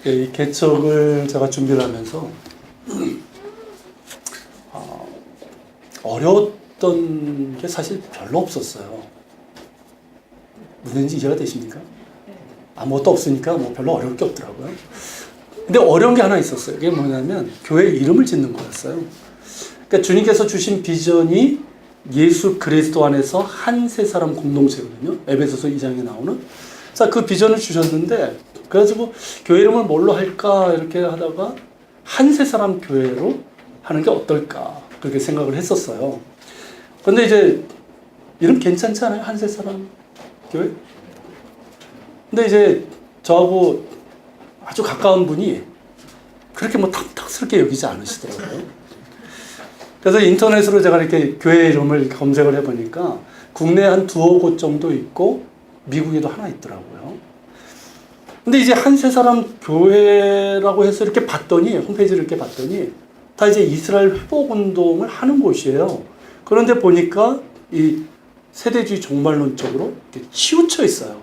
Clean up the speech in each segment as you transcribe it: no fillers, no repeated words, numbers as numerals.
이 개척을 제가 준비를 하면서 어려웠던 게 사실 별로 없었어요. 무슨 얘기인지 이해가 되십니까? 아무것도 없으니까 뭐 별로 어려울 게 없더라고요. 근데 어려운 게 하나 있었어요. 그게 뭐냐면 교회 이름을 짓는 거였어요. 그러니까 주님께서 주신 비전이 예수 그리스도 안에서 한 세 사람 공동체거든요. 에베소서 2장에 나오는. 자, 그 비전을 주셨는데, 그래가지고 교회 이름을 뭘로 할까 이렇게 하다가 한 세 사람 교회로 하는 게 어떨까 그렇게 생각을 했었어요. 근데 이제 이름 괜찮지 않아요? 한 세 사람 교회? 근데 이제 저하고 아주 가까운 분이 그렇게 뭐 탐탁스럽게 여기지 않으시더라고요. 그래서 인터넷으로 제가 이렇게 교회 이름을 검색을 해보니까 국내에 한 2-5곳 정도 있고 미국에도 하나 있더라고요. 근데 이제 한 세 사람 교회라고 해서 이렇게 봤더니, 홈페이지를 이렇게 봤더니 다 이제 이스라엘 회복 운동을 하는 곳이에요. 그런데 보니까 이 세대주의 종말론적으로 이렇게 치우쳐 있어요.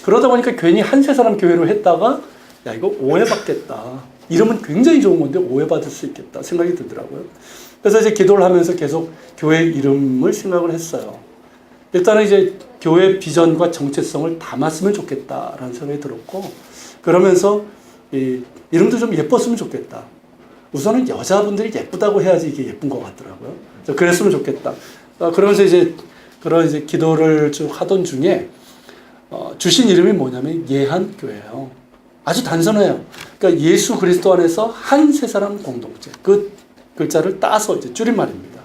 그러다 보니까 괜히 한 세 사람 교회로 했다가 야, 이거 오해받겠다. 이름은 굉장히 좋은 건데 오해받을 수 있겠다 생각이 들더라고요. 그래서 이제 기도를 하면서 계속 교회 이름을 생각을 했어요. 일단은 이제 교회 비전과 정체성을 담았으면 좋겠다라는 생각이 들었고, 그러면서 이 이름도 좀 예뻤으면 좋겠다. 우선은 여자분들이 예쁘다고 해야지 이게 예쁜 것 같더라고요. 그랬으면 좋겠다. 그러면서 이제 그런 이제 기도를 쭉 하던 중에 주신 이름이 뭐냐면 예한교회예요. 아주 단순해요. 그러니까 예수 그리스도 안에서 한 세 사람 공동체. 그 글자를 따서 이제 줄임말입니다.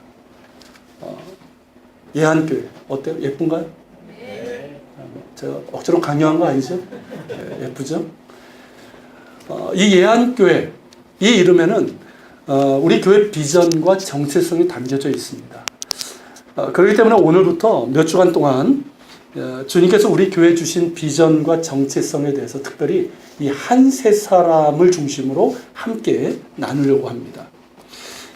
예한교회. 어때요? 예쁜가요? 네. 제가 억지로 강요한 거 아니죠? 네, 예쁘죠? 이 예한교회, 이 이름에는 우리 교회 비전과 정체성이 담겨져 있습니다. 그렇기 때문에 오늘부터 몇 주간 동안 주님께서 우리 교회에 주신 비전과 정체성에 대해서 특별히 이 한 세 사람을 중심으로 함께 나누려고 합니다.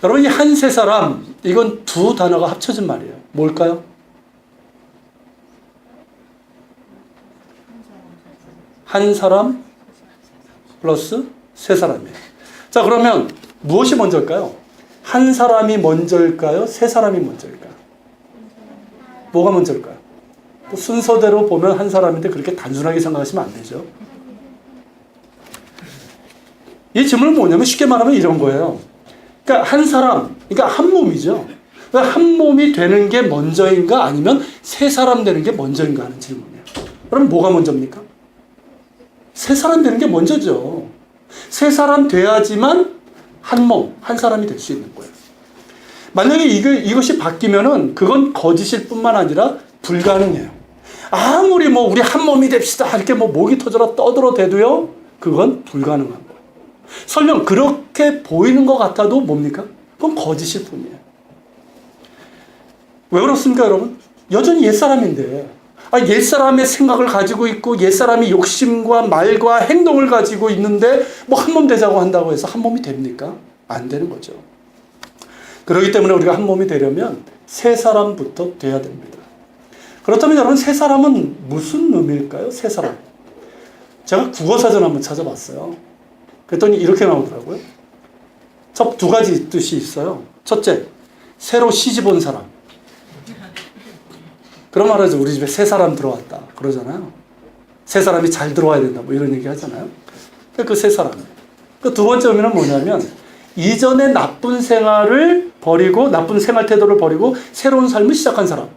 여러분, 이 한 세 사람, 이건 두 단어가 합쳐진 말이에요. 뭘까요? 한 사람 플러스 세 사람이에요. 자, 그러면 무엇이 먼저일까요? 한 사람이 먼저일까요? 세 사람이 먼저일까요? 뭐가 먼저일까요? 순서대로 보면 한 사람인데 그렇게 단순하게 생각하시면 안 되죠. 이 질문은 뭐냐면 쉽게 말하면 이런 거예요. 그러니까 한 사람, 그러니까 한 몸이죠. 한 몸이 되는 게 먼저인가 아니면 세 사람 되는 게 먼저인가 하는 질문이에요. 그럼 뭐가 먼저입니까? 세 사람 되는 게 먼저죠. 세 사람 돼야지만 한 몸, 한 사람이 될 수 있는 거예요. 만약에 이것이 바뀌면은 그건 거짓일 뿐만 아니라 불가능해요. 아무리 뭐 우리 한 몸이 됩시다 이렇게 뭐 목이 터져라 떠들어대도요, 그건 불가능한 거예요. 설령 그렇게 보이는 것 같아도 뭡니까? 그건 거짓일 뿐이에요. 왜 그렇습니까, 여러분? 여전히 옛사람인데, 옛사람의 생각을 가지고 있고 옛사람이 욕심과 말과 행동을 가지고 있는데 뭐 한 몸 되자고 한다고 해서 한 몸이 됩니까? 안 되는 거죠. 그렇기 때문에 우리가 한 몸이 되려면 세 사람부터 돼야 됩니다. 그렇다면 여러분, 세 사람은 무슨 의미일까요? 세 사람. 제가 국어사전 한번 찾아봤어요. 그랬더니 이렇게 나오더라고요. 첫 두 가지 뜻이 있어요. 첫째, 새로 시집 온 사람. 그런 말 하죠. 우리 집에 새 사람 들어왔다 그러잖아요. 새 사람이 잘 들어와야 된다 뭐 이런 얘기 하잖아요. 그 새 사람. 그 두 번째 의미는 뭐냐면 이전의 나쁜 생활을 버리고, 나쁜 생활 태도를 버리고 새로운 삶을 시작한 사람.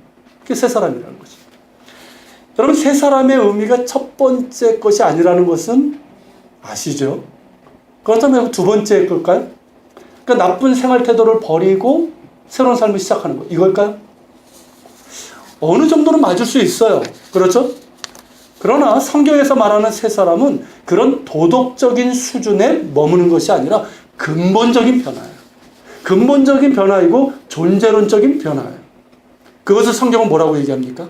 그게 새 사람이라는 거죠. 여러분, 새 사람의 의미가 첫 번째 것이 아니라는 것은 아시죠? 그렇다면 두 번째 걸까요? 그러니까 나쁜 생활 태도를 버리고 새로운 삶을 시작하는 거, 이걸까요? 어느 정도는 맞을 수 있어요. 그렇죠? 그러나 성경에서 말하는 새 사람은 그런 도덕적인 수준에 머무는 것이 아니라 근본적인 변화예요. 근본적인 변화이고 존재론적인 변화예요. 그것을 성경은 뭐라고 얘기합니까?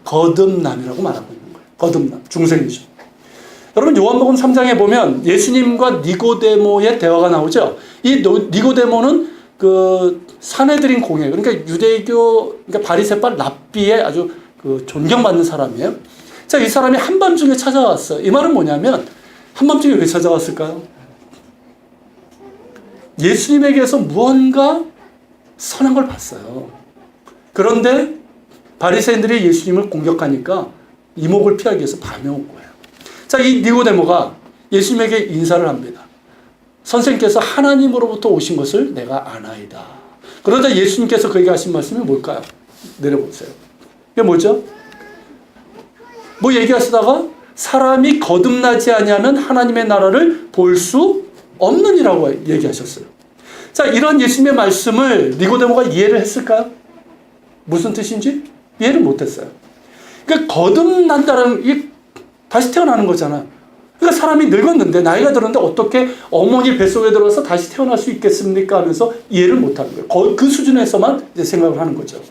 거듭남이라고 말하고 있는 거예요. 거듭남, 중생이죠. 여러분, 요한복음 3장에 보면 예수님과 니고데모의 대화가 나오죠. 이 니고데모는 그 사내들인 공회, 그러니까 유대교, 그러니까 바리새파 랍비의 아주 그 존경받는 사람이에요. 자, 이 사람이 한밤중에 찾아왔어요. 이 말은 뭐냐면 한밤중에 왜 찾아왔을까요? 예수님에게서 무언가 선한 걸 봤어요. 그런데 바리새인들이 예수님을 공격하니까 이목을 피하기 위해서 밤에 온 거예요. 자, 이 니고데모가 예수님에게 인사를 합니다. 선생님께서 하나님으로부터 오신 것을 내가 아나이다. 그러자 예수님께서 그에게 하신 말씀이 뭘까요? 내려보세요. 이게 뭐죠? 뭐 얘기하시다가 사람이 거듭나지 아니하면 하나님의 나라를 볼 수 없느니라고 얘기하셨어요. 자, 이런 예수님의 말씀을 니고데모가 이해를 했을까요? 무슨 뜻인지 이해를 못했어요. 그러니까 거듭난다는 게 다시 태어나는 거잖아. 그러니까 사람이 늙었는데 나이가 들었는데 어떻게 어머니 뱃속에 들어서 다시 태어날 수 있겠습니까? 하면서 이해를 못하는 거예요. 그 수준에서만 이제 생각을 하는 거죠.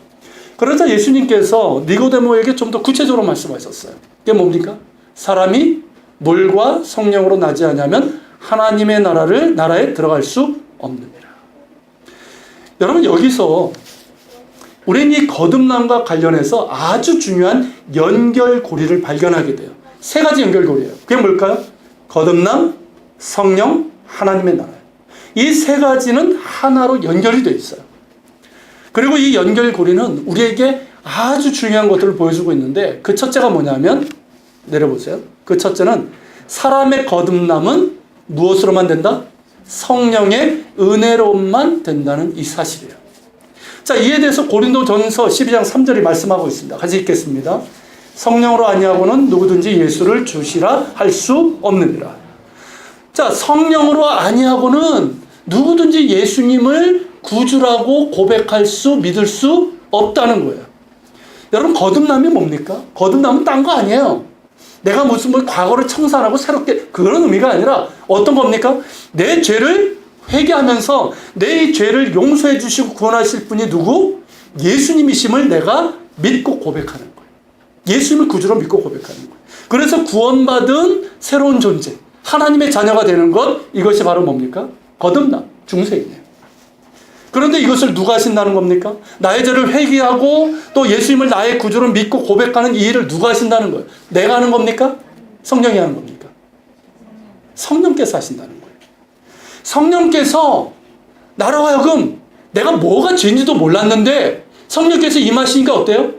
그러자 예수님께서 니고데모에게 좀 더 구체적으로 말씀하셨어요. 그게 뭡니까? 사람이 물과 성령으로 나지 않으면 하나님의 나라에 들어갈 수 없느니라. 여러분, 여기서 우리는 이 거듭남과 관련해서 아주 중요한 연결고리를 발견하게 돼요. 세 가지 연결고리예요. 그게 뭘까요? 거듭남, 성령, 하나님의 나라. 이 세 가지는 하나로 연결이 되어 있어요. 그리고 이 연결고리는 우리에게 아주 중요한 것들을 보여주고 있는데, 그 첫째가 뭐냐면, 내려보세요. 그 첫째는 사람의 거듭남은 무엇으로만 된다? 성령의 은혜로만 된다는 이 사실이에요. 자, 이에 대해서 고린도전서 12장 3절이 말씀하고 있습니다. 같이 읽겠습니다. 성령으로 아니하고는 누구든지 예수를 주시라 할 수 없느니라. 자, 성령으로 아니하고는 누구든지 예수님을 구주라고 고백할 수, 믿을 수 없다는 거예요. 여러분, 거듭남이 뭡니까? 거듭남은 딴 거 아니에요. 내가 무슨 과거를 청산하고 새롭게, 그런 의미가 아니라 어떤 겁니까? 내 죄를 회개하면서 내 죄를 용서해 주시고 구원하실 분이 누구? 예수님이심을 내가 믿고 고백하는 거예요. 예수님을 구주로 믿고 고백하는 거예요. 그래서 구원받은 새로운 존재, 하나님의 자녀가 되는 것, 이것이 바로 뭡니까? 거듭남, 중생이에요. 그런데 이것을 누가 하신다는 겁니까? 나의 죄를 회개하고 또 예수님을 나의 구주로 믿고 고백하는 이 일을 누가 하신다는 거예요? 내가 하는 겁니까? 성령이 하는 겁니까? 성령께서 하신다는 거예요. 성령께서 나로 하여금 내가 뭐가 죄인지도 몰랐는데 성령께서 임하시니까 어때요?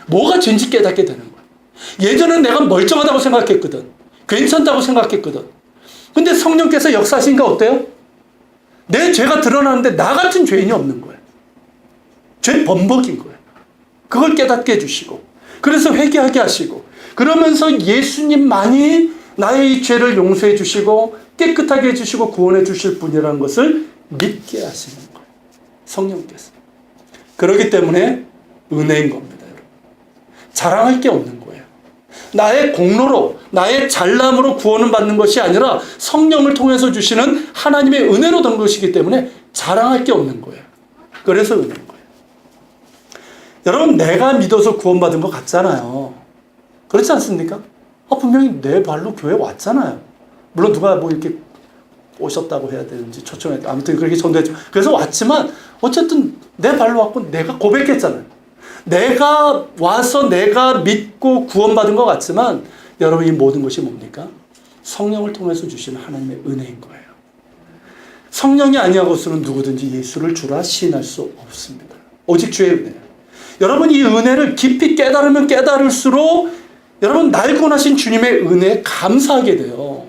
뭐가 죄인지 깨닫게 되는 거예요. 예전엔 내가 멀쩡하다고 생각했거든. 괜찮다고 생각했거든. 근데 성령께서 역사하시니까 어때요? 내 죄가 드러나는데 나 같은 죄인이 없는 거예요. 죄 범벅인 거예요. 그걸 깨닫게 해주시고, 그래서 회개하게 하시고, 그러면서 예수님만이 나의 이 죄를 용서해 주시고 깨끗하게 해주시고 구원해 주실 분이라는 것을 믿게 하시는 거예요. 성령께서. 그렇기 때문에 은혜인 겁니다, 여러분. 자랑할 게 없는 거예요. 나의 공로로, 나의 잘남으로 구원을 받는 것이 아니라 성령을 통해서 주시는 하나님의 은혜로 된 것이기 때문에 자랑할 게 없는 거예요. 그래서 은혜인 거예요. 여러분, 내가 믿어서 구원받은 것 같잖아요. 그렇지 않습니까? 분명히 내 발로 교회 왔잖아요. 물론 누가 뭐 이렇게 오셨다고 해야 되는지 초청했다. 아무튼 그렇게 전도했죠. 그래서 왔지만 어쨌든 내 발로 왔고 내가 고백했잖아요. 내가 와서 내가 믿고 구원받은 것 같지만 여러분, 이 모든 것이 뭡니까? 성령을 통해서 주시는 하나님의 은혜인 거예요. 성령이 아니하고서는 누구든지 예수를 주라 시인할 수 없습니다. 오직 주의 은혜예요. 여러분, 이 은혜를 깊이 깨달으면 깨달을수록 여러분, 날 구원하신 주님의 은혜에 감사하게 돼요.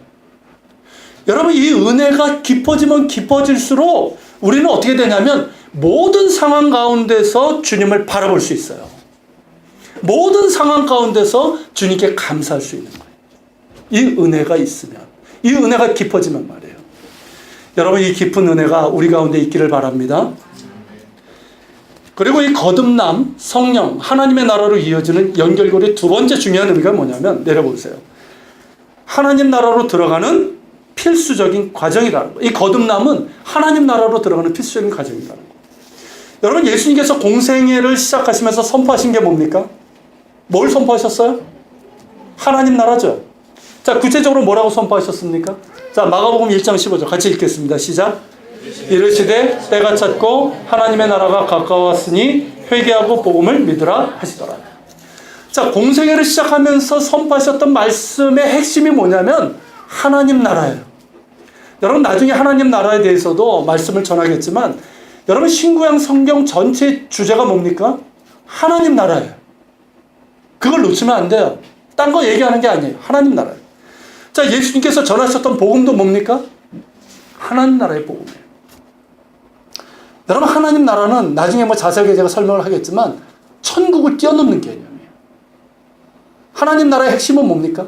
여러분, 이 은혜가 깊어지면 깊어질수록 우리는 어떻게 되냐면 모든 상황 가운데서 주님을 바라볼 수 있어요. 모든 상황 가운데서 주님께 감사할 수 있는 거예요. 이 은혜가 있으면, 이 은혜가 깊어지면 말이에요. 여러분, 이 깊은 은혜가 우리 가운데 있기를 바랍니다. 그리고 이 거듭남, 성령, 하나님의 나라로 이어지는 연결고리 두 번째 중요한 의미가 뭐냐면, 내려보세요. 하나님 나라로 들어가는 필수적인 과정이라는 거예요. 이 거듭남은 하나님 나라로 들어가는 필수적인 과정이라는 거예요. 여러분, 예수님께서 공생애를 시작하시면서 선포하신 게 뭡니까? 뭘 선포하셨어요? 하나님 나라죠. 자, 구체적으로 뭐라고 선포하셨습니까? 자, 마가복음 1장 15절 같이 읽겠습니다. 시작. 이르시되 때가 찼고 하나님의 나라가 가까웠으니 회개하고 복음을 믿으라 하시더라. 자, 공생애를 시작하면서 선포하셨던 말씀의 핵심이 뭐냐면 하나님 나라예요. 여러분 나중에 하나님 나라에 대해서도 말씀을 전하겠지만 여러분 신구약 성경 전체 주제가 뭡니까? 하나님 나라예요. 그걸 놓치면 안 돼요. 딴 거 얘기하는 게 아니에요. 하나님 나라예요. 자, 예수님께서 전하셨던 복음도 뭡니까? 하나님 나라의 복음이에요. 여러분 하나님 나라는 나중에 뭐 자세하게 제가 설명을 하겠지만 천국을 뛰어넘는 개념이에요. 하나님 나라의 핵심은 뭡니까?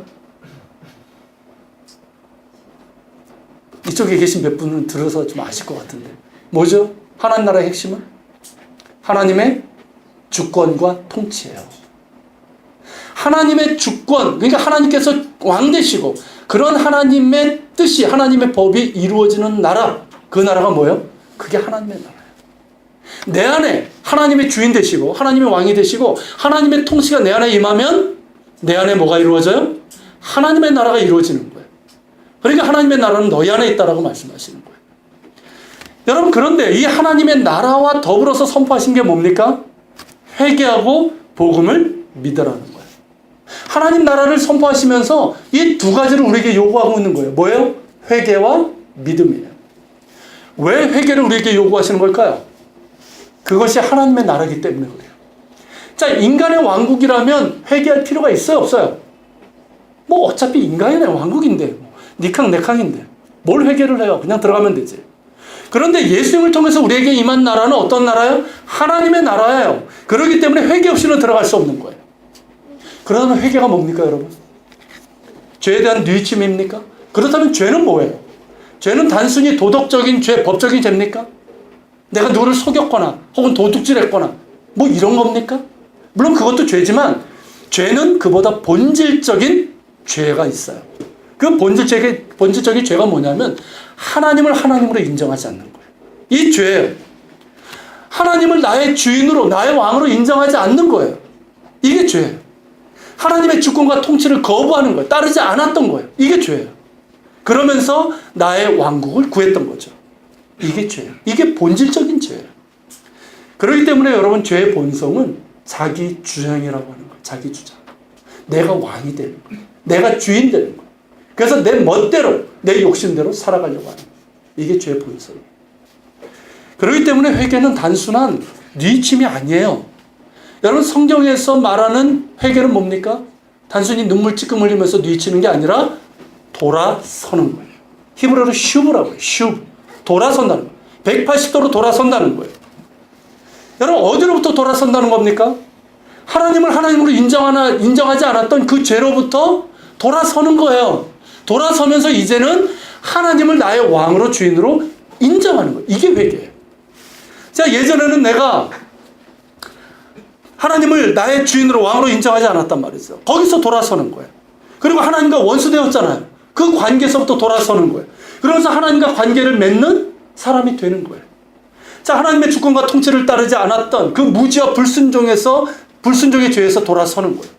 이쪽에 계신 몇 분은 들어서 좀 아실 것 같은데 뭐죠? 하나님 나라의 핵심은? 하나님의 주권과 통치예요. 하나님의 주권, 그러니까 하나님께서 왕 되시고 그런 하나님의 뜻이, 하나님의 법이 이루어지는 나라, 그 나라가 뭐예요? 그게 하나님의 나라예요. 내 안에 하나님의 주인 되시고 하나님의 왕이 되시고 하나님의 통치가 내 안에 임하면 내 안에 뭐가 이루어져요? 하나님의 나라가 이루어지는 거예요. 그러니까 하나님의 나라는 너희 안에 있다라고 말씀하시는 거예요. 여러분 그런데 이 하나님의 나라와 더불어서 선포하신 게 뭡니까? 회개하고 복음을 믿으라는 거예요. 하나님 나라를 선포하시면서 이 두 가지를 우리에게 요구하고 있는 거예요. 뭐예요? 회개와 믿음이에요. 왜 회개를 우리에게 요구하시는 걸까요? 그것이 하나님의 나라이기 때문에 그래요. 자, 인간의 왕국이라면 회개할 필요가 있어요? 없어요? 뭐 어차피 인간의 왕국인데 니캉 내캉인데 뭘 회개를 해요? 그냥 들어가면 되지. 그런데 예수님을 통해서 우리에게 임한 나라는 어떤 나라예요? 하나님의 나라예요. 그렇기 때문에 회개 없이는 들어갈 수 없는 거예요. 그러면 회개가 뭡니까 여러분? 죄에 대한 뉘우침입니까? 그렇다면 죄는 뭐예요? 죄는 단순히 도덕적인 죄, 법적인 죄입니까? 내가 누구를 속였거나 혹은 도둑질했거나 뭐 이런 겁니까? 물론 그것도 죄지만 죄는 그보다 본질적인 죄가 있어요. 그 본질적인 죄가 뭐냐면 하나님을 하나님으로 인정하지 않는 거예요. 이 죄, 하나님을 나의 주인으로, 나의 왕으로 인정하지 않는 거예요. 이게 죄예요. 하나님의 주권과 통치를 거부하는 거예요. 따르지 않았던 거예요. 이게 죄예요. 그러면서 나의 왕국을 구했던 거죠. 이게 죄예요. 이게 본질적인 죄예요. 그렇기 때문에 여러분 죄의 본성은 자기 주장이라고 하는 거예요. 자기 주장. 내가 왕이 되는 거예요. 내가 주인 되는 거예요. 그래서 내 멋대로, 내 욕심대로 살아가려고 하는 거예요. 이게 죄의 본성이에요. 그렇기 때문에 회개는 단순한 뉘우침이 아니에요. 여러분 성경에서 말하는 회개는 뭡니까? 단순히 눈물 찔끔 흘리면서 뉘우치는 게 아니라 돌아서는 거예요. 히브리어로 슈브라고 해요. 슈브. 돌아선다는 거예요. 180도로 돌아선다는 거예요. 여러분 어디로부터 돌아선다는 겁니까? 하나님을 하나님으로 인정하지 않았던 그 죄로부터 돌아서는 거예요. 돌아서면서 이제는 하나님을 나의 왕으로 주인으로 인정하는 거예요. 이게 회개예요. 자, 예전에는 내가 하나님을 나의 주인으로 왕으로 인정하지 않았단 말이죠. 거기서 돌아서는 거예요. 그리고 하나님과 원수되었잖아요. 그 관계에서부터 돌아서는 거예요. 그러면서 하나님과 관계를 맺는 사람이 되는 거예요. 자, 하나님의 주권과 통치를 따르지 않았던 그 무지와 불순종의 죄에서 돌아서는 거예요.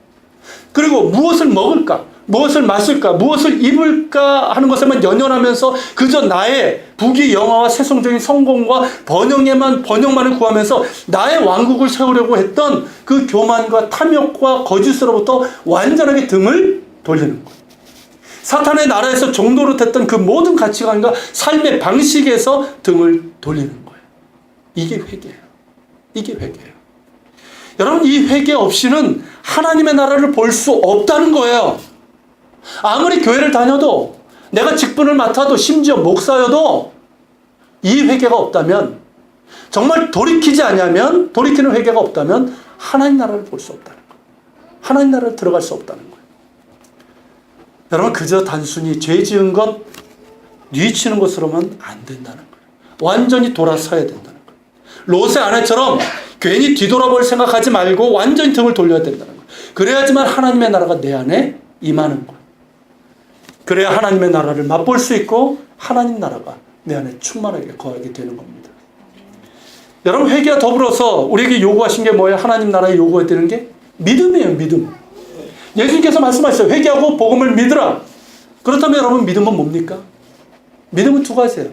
그리고 무엇을 먹을까? 무엇을 마실까? 무엇을 입을까? 하는 것에만 연연하면서 그저 나의 부귀 영화와 세속적인 성공과 번영만을 구하면서 나의 왕국을 세우려고 했던 그 교만과 탐욕과 거짓으로부터 완전하게 등을 돌리는 거예요. 사탄의 나라에서 종노릇 했던 그 모든 가치관과 삶의 방식에서 등을 돌리는 거예요. 이게 회개예요. 이게 회개예요. 여러분 이 회개 없이는 하나님의 나라를 볼 수 없다는 거예요. 아무리 교회를 다녀도 내가 직분을 맡아도 심지어 목사여도 이 회개가 없다면 정말 돌이키는 회개가 없다면 하나님 나라를 볼 수 없다는 거예요. 하나님 나라를 들어갈 수 없다는 거예요. 여러분 그저 단순히 죄 지은 것 뉘우치는 것으로만 안 된다는 거예요. 완전히 돌아서야 된다는 거예요. 롯의 아내처럼 괜히 뒤돌아볼 생각하지 말고 완전히 등을 돌려야 된다는 거예요. 그래야지만 하나님의 나라가 내 안에 임하는 거예요. 그래야 하나님의 나라를 맛볼 수 있고 하나님 나라가 내 안에 충만하게 거하게 되는 겁니다. 여러분 회개와 더불어서 우리에게 요구하신 게 뭐예요? 하나님 나라에 요구해야 되는 게 믿음이에요. 믿음. 예수님께서 말씀하셨어요. 회개하고 복음을 믿으라. 그렇다면 여러분 믿음은 뭡니까? 믿음은 두 가지예요.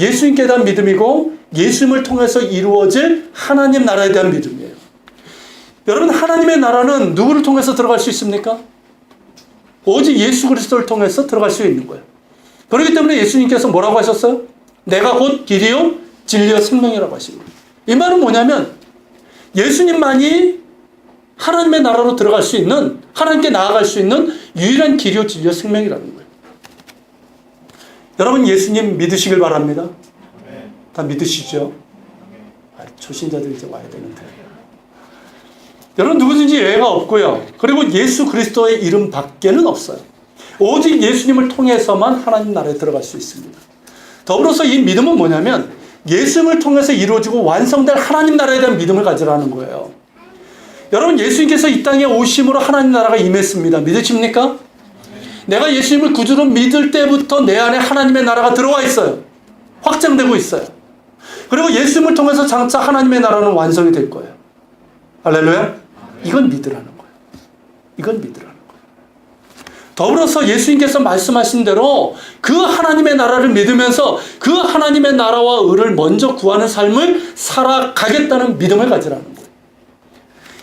예수님께 대한 믿음이고 예수님을 통해서 이루어질 하나님 나라에 대한 믿음이에요. 여러분 하나님의 나라는 누구를 통해서 들어갈 수 있습니까? 오직 예수 그리스도를 통해서 들어갈 수 있는 거예요. 그렇기 때문에 예수님께서 뭐라고 하셨어요? 내가 곧 길이요 진리요 생명이라고 하신 거예요. 이 말은 뭐냐면 예수님만이 하나님의 나라로 들어갈 수 있는, 하나님께 나아갈 수 있는 유일한 길이요 진리요 생명이라는 거예요. 여러분 예수님 믿으시길 바랍니다. 다 믿으시죠? 초신자들이 이제 와야 되는데. 여러분 누구든지 예외가 없고요. 그리고 예수 그리스도의 이름 밖에는 없어요. 오직 예수님을 통해서만 하나님 나라에 들어갈 수 있습니다. 더불어서 이 믿음은 뭐냐면 예수님을 통해서 이루어지고 완성될 하나님 나라에 대한 믿음을 가지라는 거예요. 여러분 예수님께서 이 땅에 오심으로 하나님 나라가 임했습니다. 믿으십니까? 내가 예수님을 구주로 믿을 때부터 내 안에 하나님의 나라가 들어와 있어요. 확장되고 있어요. 그리고 예수님을 통해서 장차 하나님의 나라는 완성이 될 거예요. 할렐루야? 이건 믿으라는 거예요. 이건 믿으라는 거예요. 더불어서 예수님께서 말씀하신 대로 그 하나님의 나라를 믿으면서 그 하나님의 나라와 의를 먼저 구하는 삶을 살아가겠다는 믿음을 가지라는 거예요.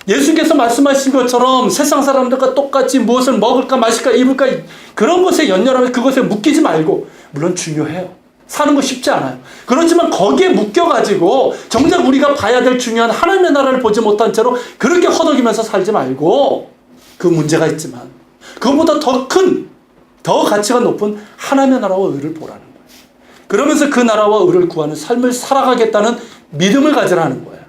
예수님께서 말씀하신 것처럼 세상 사람들과 똑같이 무엇을 먹을까 마실까 입을까 그런 것에 연연하면 그것에 묶이지 말고, 물론 중요해요. 사는 거 쉽지 않아요. 그렇지만 거기에 묶여가지고 정작 우리가 봐야 될 중요한 하나님의 나라를 보지 못한 채로 그렇게 허덕이면서 살지 말고, 그 문제가 있지만 그것보다 더 큰, 더 가치가 높은 하나님의 나라와 의를 보라는 거예요. 그러면서 그 나라와 의를 구하는 삶을 살아가겠다는 믿음을 가지라는 거예요.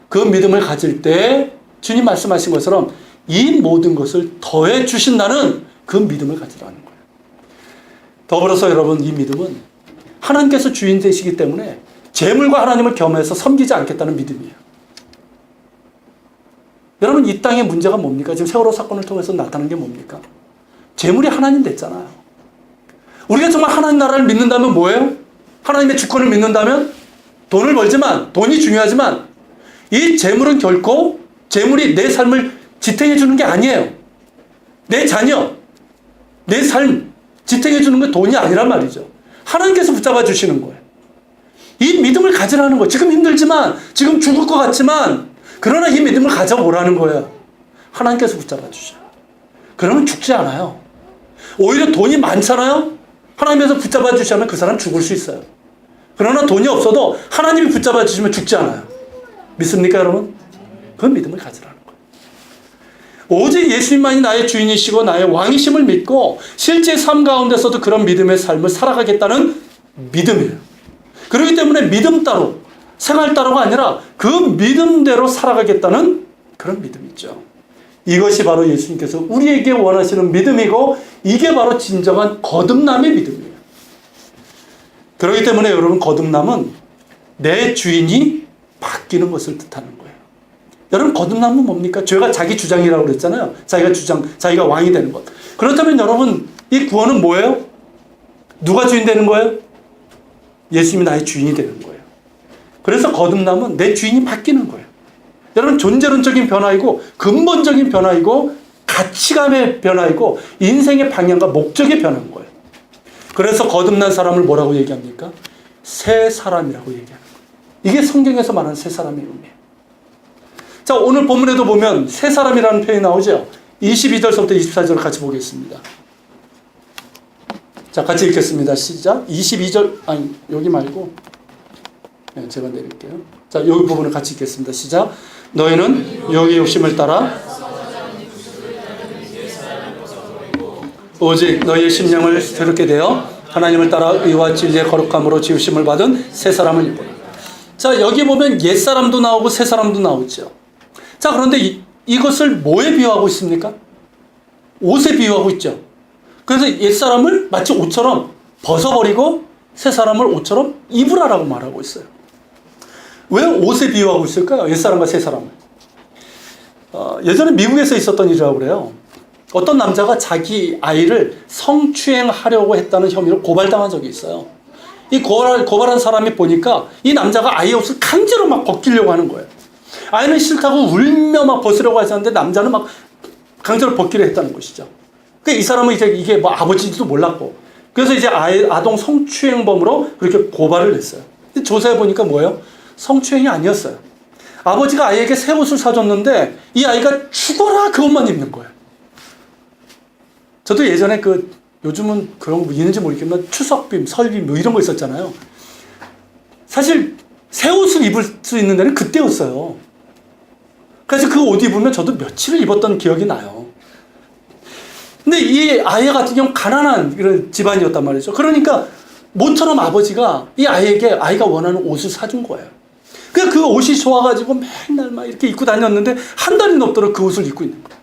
그 믿음을 가질 때 주님 말씀하신 것처럼 이 모든 것을 더해 주신다는 그 믿음을 가지라는 거예요. 더불어서 여러분 이 믿음은 하나님께서 주인 되시기 때문에 재물과 하나님을 겸해서 섬기지 않겠다는 믿음이에요. 여러분 이 땅의 문제가 뭡니까? 지금 세월호 사건을 통해서 나타난 게 뭡니까? 재물이 하나님 됐잖아요. 우리가 정말 하나님 나라를 믿는다면 뭐예요? 하나님의 주권을 믿는다면 돈을 벌지만, 돈이 중요하지만 이 재물은 결코 재물이 내 삶을 지탱해 주는 게 아니에요. 내 자녀, 내 삶 지탱해 주는 게 돈이 아니란 말이죠. 하나님께서 붙잡아 주시는 거예요. 이 믿음을 가지라는 거예요. 지금 힘들지만, 지금 죽을 것 같지만, 그러나 이 믿음을 가져보라는 거예요. 하나님께서 붙잡아 주셔요. 그러면 죽지 않아요. 오히려 돈이 많잖아요. 하나님께서 붙잡아 주시면 그 사람 죽을 수 있어요. 그러나 돈이 없어도 하나님이 붙잡아 주시면 죽지 않아요. 믿습니까 여러분? 그 믿음을 가지라는 거예요. 오직 예수님만이 나의 주인이시고 나의 왕이심을 믿고 실제 삶 가운데서도 그런 믿음의 삶을 살아가겠다는 믿음이에요. 그렇기 때문에 믿음 따로, 생활 따로가 아니라 그 믿음대로 살아가겠다는 그런 믿음이 있죠. 이것이 바로 예수님께서 우리에게 원하시는 믿음이고 이게 바로 진정한 거듭남의 믿음이에요. 그렇기 때문에 여러분 거듭남은 내 주인이 바뀌는 것을 뜻하는 거예요. 여러분 거듭남은 뭡니까? 죄가 자기 주장이라고 그랬잖아요. 자기가 왕이 되는 것. 그렇다면 여러분 이 구원은 뭐예요? 누가 주인 되는 거예요? 예수님이 나의 주인이 되는 거예요. 그래서 거듭남은 내 주인이 바뀌는 거예요. 여러분 존재론적인 변화이고 근본적인 변화이고 가치감의 변화이고 인생의 방향과 목적의 변화인 거예요. 그래서 거듭난 사람을 뭐라고 얘기합니까? 새 사람이라고 얘기하는 거예요. 이게 성경에서 말하는 새 사람의 의미예요. 자, 오늘 본문에도 보면 새 사람이라는 표현이 나오죠. 22절부터 24절 같이 보겠습니다. 자, 같이 읽겠습니다. 시작. 22절, 아니 여기 말고 네, 제가 내릴게요. 자, 여기 부분을 같이 읽겠습니다. 시작. 너희는 여기 욕심을 따라 오직 너희의 심령을 새롭게 되어 하나님을 따라 의와 진리의 거룩함으로 지으심을 받은 새 사람을 입어라. 자, 여기 보면 옛사람도 나오고 새사람도 나오죠. 자, 그런데 이것을 뭐에 비유하고 있습니까? 옷에 비유하고 있죠. 그래서 옛사람을 마치 옷처럼 벗어버리고 새사람을 옷처럼 입으라라고 말하고 있어요. 왜 옷에 비유하고 있을까요? 옛사람과 새사람을. 예전에 미국에서 있었던 일이라고 그래요. 어떤 남자가 자기 아이를 성추행하려고 했다는 혐의로 고발당한 적이 있어요. 이 고발한 사람이 보니까 이 남자가 아이의 옷을 강제로 막 벗기려고 하는 거예요. 아이는 싫다고 울며 막 벗으려고 하셨는데 남자는 막 강제로 벗기려 했다는 것이죠. 이 사람은 이제 이게 뭐 아버지인지도 몰랐고, 그래서 이제 아동 성추행범으로 그렇게 고발을 했어요. 조사해 보니까 뭐예요? 성추행이 아니었어요. 아버지가 아이에게 새 옷을 사줬는데 이 아이가 죽어라 그것만 입는 거예요. 저도 예전에 요즘은 그런 거 있는지 모르겠지만 추석빔, 설빔 뭐 이런 거 있었잖아요. 사실 새 옷을 입을 수 있는 데는 그때였어요. 그래서 그 옷 입으면 저도 며칠을 입었던 기억이 나요. 근데 이 아이 같은 경우는 가난한 이런 집안이었단 말이죠. 그러니까 모처럼 아버지가 이 아이에게 아이가 원하는 옷을 사준 거예요. 그러니까 그 옷이 좋아가지고 맨날 막 이렇게 입고 다녔는데 한 달이 넘도록 그 옷을 입고 있는 거예요.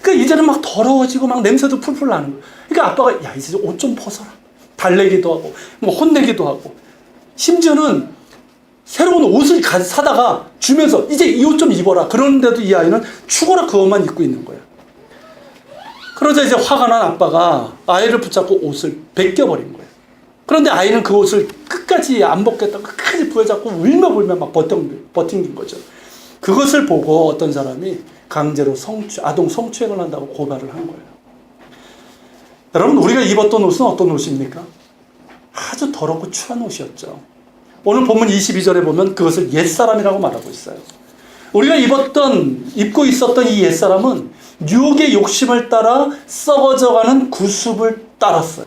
그러니까 이제는 막 더러워지고 막 냄새도 풀풀 나는 거예요. 그러니까 아빠가 야 이제 옷 좀 벗어라. 달래기도 하고 뭐 혼내기도 하고 심지어는 새로운 옷을 사다가 주면서 이제 이 옷 좀 입어라. 그런데도 이 아이는 죽어라 그것만 입고 있는 거예요. 그러자 이제 화가 난 아빠가 아이를 붙잡고 옷을 벗겨버린 거예요. 그런데 아이는 그 옷을 끝까지 안 벗겠다고 끝까지 부여잡고 울며불며 막 버틴 거죠. 그것을 보고 어떤 사람이 강제로 아동 성추행을 한다고 고발을 한 거예요. 여러분, 우리가 입었던 옷은 어떤 옷입니까? 아주 더럽고 추한 옷이었죠. 오늘 본문 22절에 보면 그것을 옛사람이라고 말하고 있어요. 우리가 입고 있었던 이 옛사람은 유혹의 욕심을 따라 썩어져가는 구습을 따랐어요.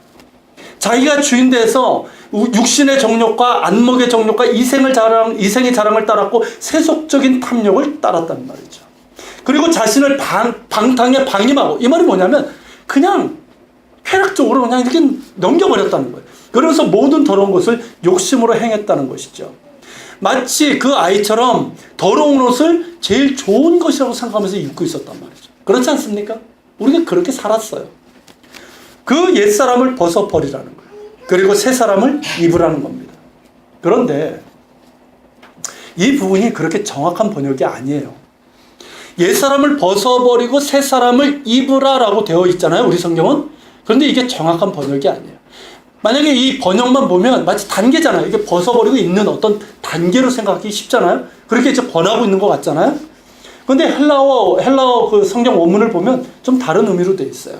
자기가 주인 돼서 육신의 정욕과 안목의 정욕과 이생의 자랑을 따랐고 세속적인 탐욕을 따랐단 말이죠. 그리고 자신을 방탕에 방임하고, 이 말이 뭐냐면 그냥 쾌락적으로 그냥 이렇게 넘겨버렸다는 거예요. 그러면서 모든 더러운 것을 욕심으로 행했다는 것이죠. 마치 그 아이처럼 더러운 옷을 제일 좋은 것이라고 생각하면서 입고 있었단 말이죠. 그렇지 않습니까? 우리가 그렇게 살았어요. 그 옛사람을 벗어버리라는 거예요. 그리고 새 사람을 입으라는 겁니다. 그런데 이 부분이 그렇게 정확한 번역이 아니에요. 옛사람을 벗어버리고 새 사람을 입으라라고 되어 있잖아요, 우리 성경은. 그런데 이게 정확한 번역이 아니에요. 만약에 이 번역만 보면 마치 단계잖아요. 이게 벗어버리고 있는 어떤 단계로 생각하기 쉽잖아요. 그렇게 이제 번하고 있는 것 같잖아요. 그런데 헬라어 그 성경 원문을 보면 좀 다른 의미로 되어 있어요.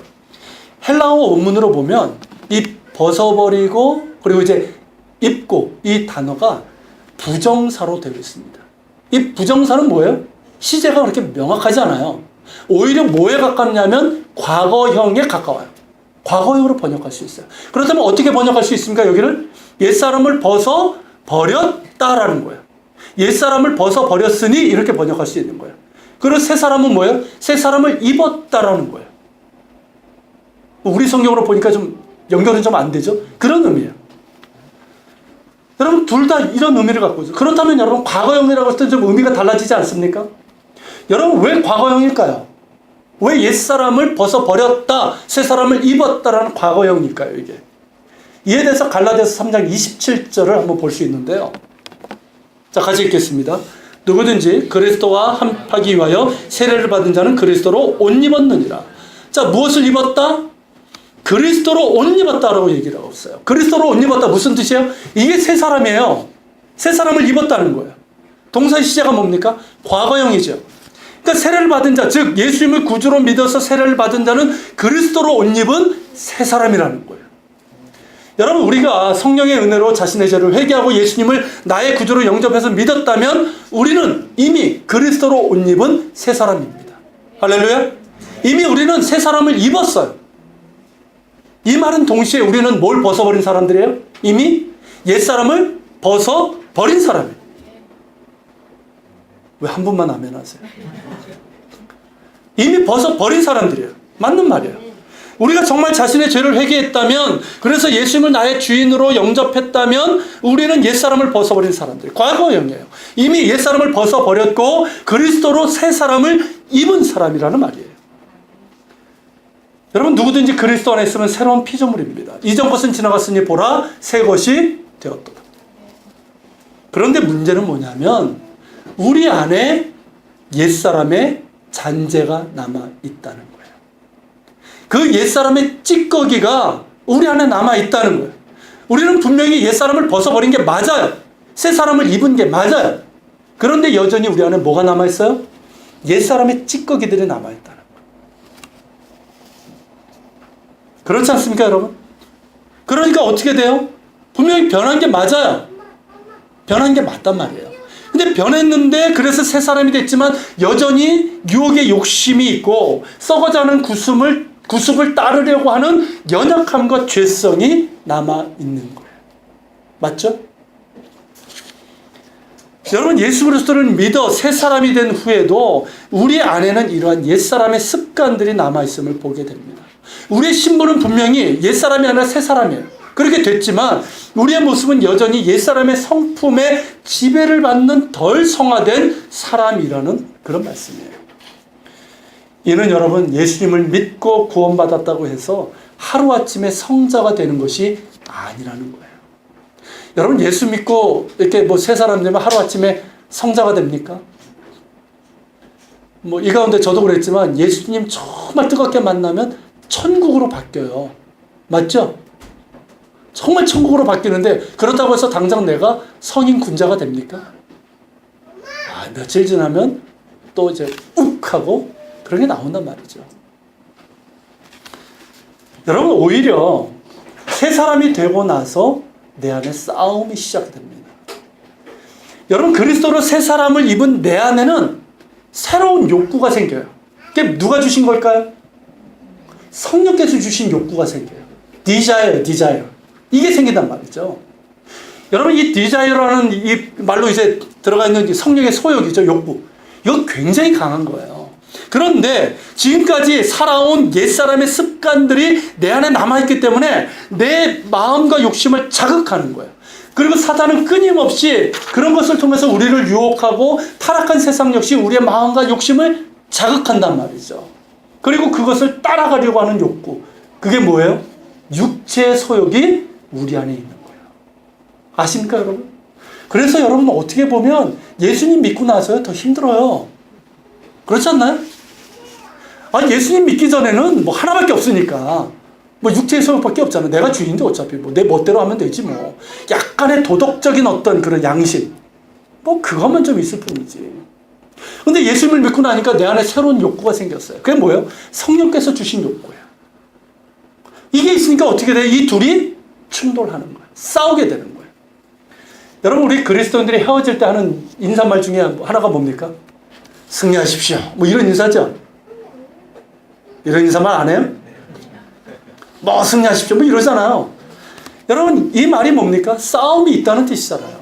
헬라어 원문으로 보면 이 벗어버리고 그리고 이제 입고 이 단어가 부정사로 되어 있습니다. 이 부정사는 뭐예요? 시제가 그렇게 명확하지 않아요. 오히려 뭐에 가깝냐면 과거형에 가까워요. 과거형으로 번역할 수 있어요. 그렇다면 어떻게 번역할 수 있습니까? 여기를 옛사람을 벗어버렸다라는 거예요. 옛사람을 벗어버렸으니 이렇게 번역할 수 있는 거예요. 그리고 새 사람은 뭐예요? 새 사람을 입었다라는 거예요. 우리 성경으로 보니까 좀 연결은 좀 안 되죠? 그런 의미예요. 여러분, 둘 다 이런 의미를 갖고 있어요. 그렇다면 여러분, 과거형이라고 했을 때 좀 의미가 달라지지 않습니까? 여러분, 왜 과거형일까요? 왜 옛사람을 벗어버렸다, 새 사람을 입었다라는 과거형일까요, 이게? 이에 대해서 갈라디아서 3장 27절을 한번 볼 수 있는데요. 자, 같이 읽겠습니다. 누구든지 그리스도와 함하기 위하여 세례를 받은 자는 그리스도로 옷 입었느니라. 자, 무엇을 입었다? 그리스도로 옷 입었다라고 얘기를 하고 있어요. 그리스도로 옷 입었다 무슨 뜻이에요? 이게 새 사람이에요. 새 사람을 입었다는 거예요. 동사의 시제가 뭡니까? 과거형이죠. 그러니까 세례를 받은 자, 즉 예수님을 구주로 믿어서 세례를 받은 자는 그리스도로 옷 입은 새 사람이라는 거예요. 여러분, 우리가 성령의 은혜로 자신의 죄를 회개하고 예수님을 나의 구주로 영접해서 믿었다면 우리는 이미 그리스도로 옷 입은 새 사람입니다. 할렐루야. 이미 우리는 새 사람을 입었어요. 이 말은 동시에 우리는 뭘 벗어버린 사람들이에요? 이미 옛사람을 벗어버린 사람이에요. 왜 한 분만 아멘 하세요? 이미 벗어버린 사람들이에요. 맞는 말이에요. 우리가 정말 자신의 죄를 회개했다면, 그래서 예수님을 나의 주인으로 영접했다면 우리는 옛사람을 벗어버린 사람들, 과거형이에요. 이미 옛사람을 벗어버렸고 그리스도로 새 사람을 입은 사람이라는 말이에요. 여러분, 누구든지 그리스도 안에 있으면 새로운 피조물입니다. 이전 것은 지나갔으니 보라 새 것이 되었도다. 그런데 문제는 뭐냐면 우리 안에 옛사람의 잔재가 남아있다는 거예요. 그 옛사람의 찌꺼기가 우리 안에 남아있다는 거예요. 우리는 분명히 옛사람을 벗어버린 게 맞아요. 새 사람을 입은 게 맞아요. 그런데 여전히 우리 안에 뭐가 남아있어요? 옛사람의 찌꺼기들이 남아있다는 거예요. 그렇지 않습니까, 여러분? 그러니까 어떻게 돼요? 분명히 변한 게 맞아요. 변한 게 맞단 말이에요. 근데 변했는데 그래서 새 사람이 됐지만 여전히 유혹의 욕심이 있고 썩어가는 구습을 따르려고 하는 연약함과 죄성이 남아있는 거예요. 맞죠? 여러분, 예수 그리스도를 믿어 새 사람이 된 후에도 우리 안에는 이러한 옛사람의 습관들이 남아있음을 보게 됩니다. 우리의 신분은 분명히 옛사람이 아니라 새 사람이에요. 그렇게 됐지만 우리의 모습은 여전히 옛사람의 성품에 지배를 받는 덜 성화된 사람이라는 그런 말씀이에요. 이는 여러분, 예수님을 믿고 구원받았다고 해서 하루아침에 성자가 되는 것이 아니라는 거예요. 여러분, 예수 믿고 이렇게 새 사람 되면 하루아침에 성자가 됩니까? 이 가운데 저도 그랬지만 예수님 정말 뜨겁게 만나면 천국으로 바뀌어요. 맞죠? 정말 천국으로 바뀌는데 그렇다고 해서 당장 내가 성인 군자가 됩니까? 며칠 지나면 또 이제 욱 하고 그런 게 나온단 말이죠. 여러분, 오히려 새 사람이 되고 나서 내 안에 싸움이 시작됩니다. 여러분, 그리스도로 새 사람을 입은 내 안에는 새로운 욕구가 생겨요. 그게 누가 주신 걸까요? 성령께서 주신 욕구가 생겨요. desire. 이게 생긴단 말이죠. 여러분, 이 desire라는 이 말로 이제 들어가 있는 성령의 소욕이죠. 욕구. 이거 굉장히 강한 거예요. 그런데 지금까지 살아온 옛사람의 습관들이 내 안에 남아있기 때문에 내 마음과 욕심을 자극하는 거예요. 그리고 사단은 끊임없이 그런 것을 통해서 우리를 유혹하고 타락한 세상 역시 우리의 마음과 욕심을 자극한단 말이죠. 그리고 그것을 따라가려고 하는 욕구. 그게 뭐예요? 육체의 소욕이 우리 안에 있는 거예요. 아십니까, 여러분? 그래서 여러분, 어떻게 보면 예수님 믿고 나서요 더 힘들어요. 그렇지 않나요? 예수님 믿기 전에는 하나밖에 없으니까 육체의 소욕밖에 없잖아. 내가 주인인데 어차피 내 멋대로 하면 되지 뭐. 약간의 도덕적인 어떤 그런 양심 그것만 좀 있을 뿐이지. 근데 예수님을 믿고 나니까 내 안에 새로운 욕구가 생겼어요. 그게 뭐예요? 성령께서 주신 욕구예요. 이게 있으니까 어떻게 돼요? 이 둘이 충돌하는 거예요. 싸우게 되는 거예요. 여러분, 우리 그리스도인들이 헤어질 때 하는 인사말 중에 하나가 뭡니까? 승리하십시오. 이런 인사죠. 이런 인사말 안 해요? 승리하십시오. 이러잖아요. 여러분, 이 말이 뭡니까? 싸움이 있다는 뜻이잖아요.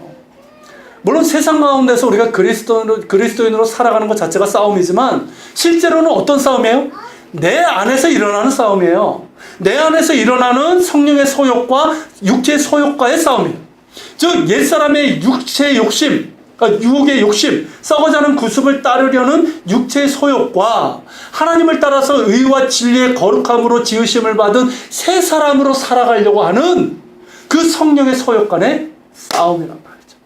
물론 세상 가운데서 우리가 그리스도인으로 살아가는 것 자체가 싸움이지만 실제로는 어떤 싸움이에요? 내 안에서 일어나는 싸움이에요. 내 안에서 일어나는 성령의 소욕과 육체의 소욕과의 싸움이에요. 즉, 옛사람의 육체의 욕심, 유혹의 욕심, 썩어가는 구습을 따르려는 육체의 소욕과 하나님을 따라서 의와 진리의 거룩함으로 지으심을 받은 새 사람으로 살아가려고 하는 그 성령의 소욕 간의 싸움이란 말이죠.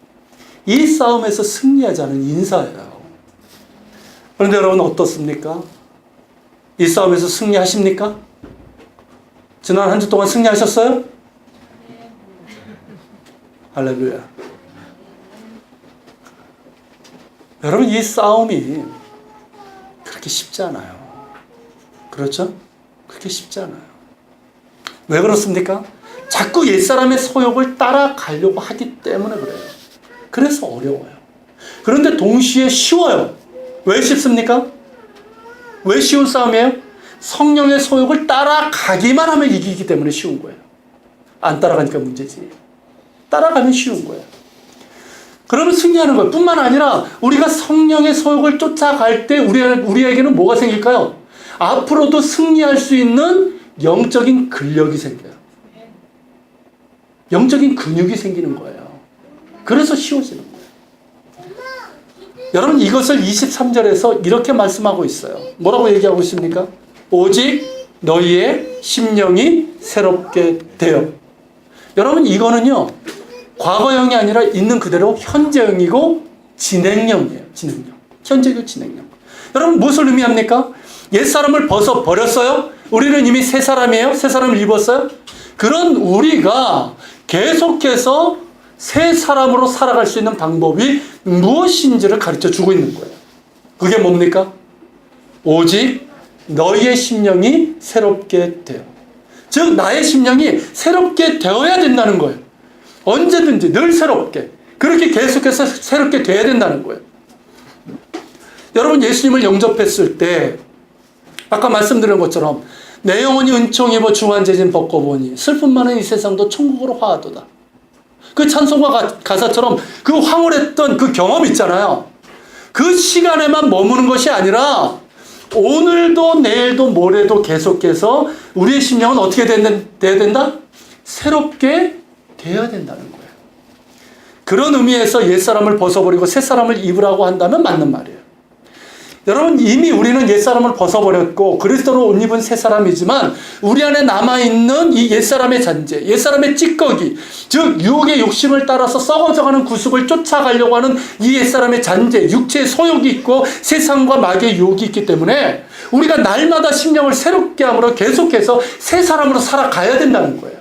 이 싸움에서 승리하자는 인사예요. 그런데 여러분, 어떻습니까? 이 싸움에서 승리하십니까? 지난 한 주 동안 승리하셨어요? 할렐루야. 여러분, 이 싸움이 그렇게 쉽지 않아요. 그렇죠? 그렇게 쉽지 않아요. 왜 그렇습니까? 자꾸 옛사람의 소욕을 따라가려고 하기 때문에 그래요. 그래서 어려워요. 그런데 동시에 쉬워요. 왜 쉽습니까? 왜 쉬운 싸움이에요? 성령의 소욕을 따라가기만 하면 이기기 때문에 쉬운 거예요. 안 따라가니까 문제지. 따라가면 쉬운 거예요. 그러면 승리하는 거예요. 뿐만 아니라 우리가 성령의 소욕을 쫓아갈 때 우리에게는 뭐가 생길까요? 앞으로도 승리할 수 있는 영적인 근력이 생겨요. 영적인 근육이 생기는 거예요. 그래서 쉬워지는 거예요. 여러분, 이것을 23절에서 이렇게 말씀하고 있어요. 뭐라고 얘기하고 있습니까? 오직 너희의 심령이 새롭게 되어. 여러분, 이거는요, 과거형이 아니라 있는 그대로 현재형이고 진행형이에요. 진행형. 현재형, 진행형. 여러분, 무엇을 의미합니까? 옛사람을 벗어버렸어요? 우리는 이미 새 사람이에요? 새 사람을 입었어요? 그런 우리가 계속해서 새 사람으로 살아갈 수 있는 방법이 무엇인지를 가르쳐 주고 있는 거예요. 그게 뭡니까? 오직 너희의 심령이 새롭게 되어. 즉, 나의 심령이 새롭게 되어야 된다는 거예요. 언제든지 늘 새롭게. 그렇게 계속해서 새롭게 돼야 된다는 거예요. 여러분, 예수님을 영접했을 때 아까 말씀드린 것처럼 내 영혼이 은총 입어 중한 재진 벗고 보니 슬픔 많은 이 세상도 천국으로 화하도다. 그 찬송가 가사처럼 그 황홀했던 그 경험 있잖아요. 그 시간에만 머무는 것이 아니라 오늘도 내일도 모레도 계속해서 우리의 심령은 어떻게 돼야 된다? 새롭게 되어야 된다는 거예요. 그런 의미에서 옛사람을 벗어버리고 새사람을 입으라고 한다면 맞는 말이에요. 여러분, 이미 우리는 옛사람을 벗어버렸고 그리스도로 옷 입은 새사람이지만 우리 안에 남아있는 이 옛사람의 잔재, 옛사람의 찌꺼기, 즉 유혹의 욕심을 따라서 썩어져가는 구습을 쫓아가려고 하는 이 옛사람의 잔재, 육체의 소욕이 있고 세상과 마귀의 유혹이 있기 때문에 우리가 날마다 심령을 새롭게 함으로 계속해서 새사람으로 살아가야 된다는 거예요.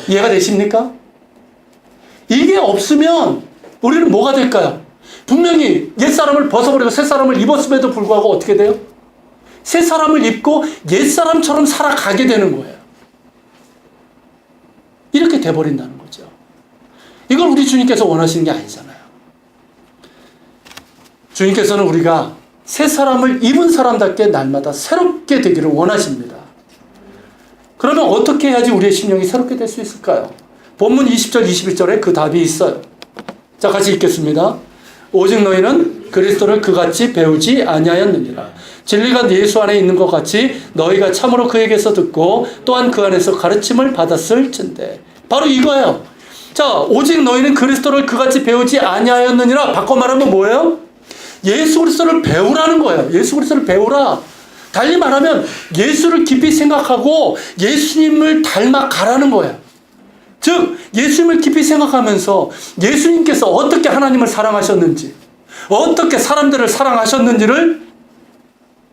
이해가 되십니까? 이게 없으면 우리는 뭐가 될까요? 분명히 옛사람을 벗어버리고 새사람을 입었음에도 불구하고 어떻게 돼요? 새사람을 입고 옛사람처럼 살아가게 되는 거예요. 이렇게 돼버린다는 거죠. 이걸 우리 주님께서 원하시는 게 아니잖아요. 주님께서는 우리가 새사람을 입은 사람답게 날마다 새롭게 되기를 원하십니다. 그러면 어떻게 해야지 우리의 심령이 새롭게 될 수 있을까요? 본문 20절 21절에 그 답이 있어요. 자, 같이 읽겠습니다. 오직 너희는 그리스도를 그같이 배우지 아니하였느니라. 진리가 예수 안에 있는 것 같이 너희가 참으로 그에게서 듣고 또한 그 안에서 가르침을 받았을 텐데. 바로 이거예요. 자, 오직 너희는 그리스도를 그같이 배우지 아니하였느니라. 바꿔 말하면 뭐예요? 예수 그리스도를 배우라는 거예요. 예수 그리스도를 배우라. 달리 말하면 예수를 깊이 생각하고 예수님을 닮아가라는 거예요. 즉 예수님을 깊이 생각하면서 예수님께서 어떻게 하나님을 사랑하셨는지, 어떻게 사람들을 사랑하셨는지를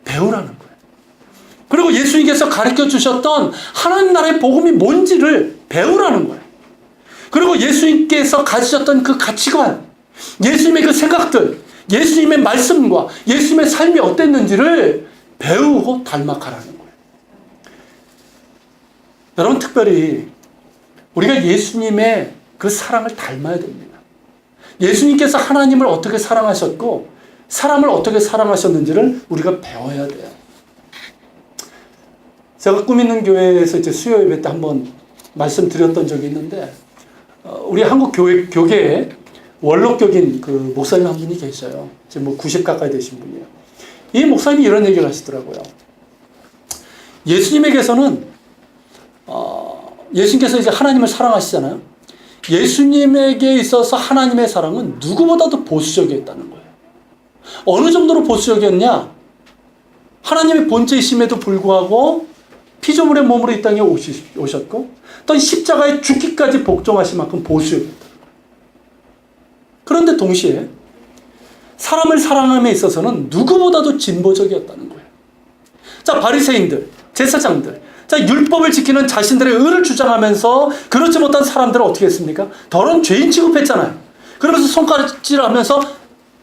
배우라는 거예요. 그리고 예수님께서 가르쳐 주셨던 하나님 나라의 복음이 뭔지를 배우라는 거예요. 그리고 예수님께서 가지셨던 그 가치관, 예수님의 그 생각들, 예수님의 말씀과 예수님의 삶이 어땠는지를 배우고 닮아가라는 거예요. 여러분, 특별히 우리가 예수님의 그 사랑을 닮아야 됩니다. 예수님께서 하나님을 어떻게 사랑하셨고 사람을 어떻게 사랑하셨는지를 우리가 배워야 돼요. 제가 꿈 있는 교회에서 이제 수요 예배 때 한번 말씀드렸던 적이 있는데, 우리 한국 교계에 원로격인 그 목사님 한 분이 계셔요. 지금 뭐 90 가까이 되신 분이에요. 이 목사님이 이런 얘기를 하시더라고요. 예수님에게서는 예수님께서 이제 하나님을 사랑하시잖아요. 예수님에게 있어서 하나님의 사랑은 누구보다도 보수적이었다는 거예요. 어느 정도로 보수적이었냐? 하나님의 본체이심에도 불구하고 피조물의 몸으로 이 땅에 오셨고 또 십자가에 죽기까지 복종하신 만큼 보수적이었다. 그런데 동시에 사람을 사랑함에 있어서는 누구보다도 진보적이었다는 거예요. 자, 바리새인들, 제사장들, 자, 율법을 지키는 자신들의 의를 주장하면서 그렇지 못한 사람들은 어떻게 했습니까? 더러운 죄인 취급했잖아요. 그러면서 손가락질하면서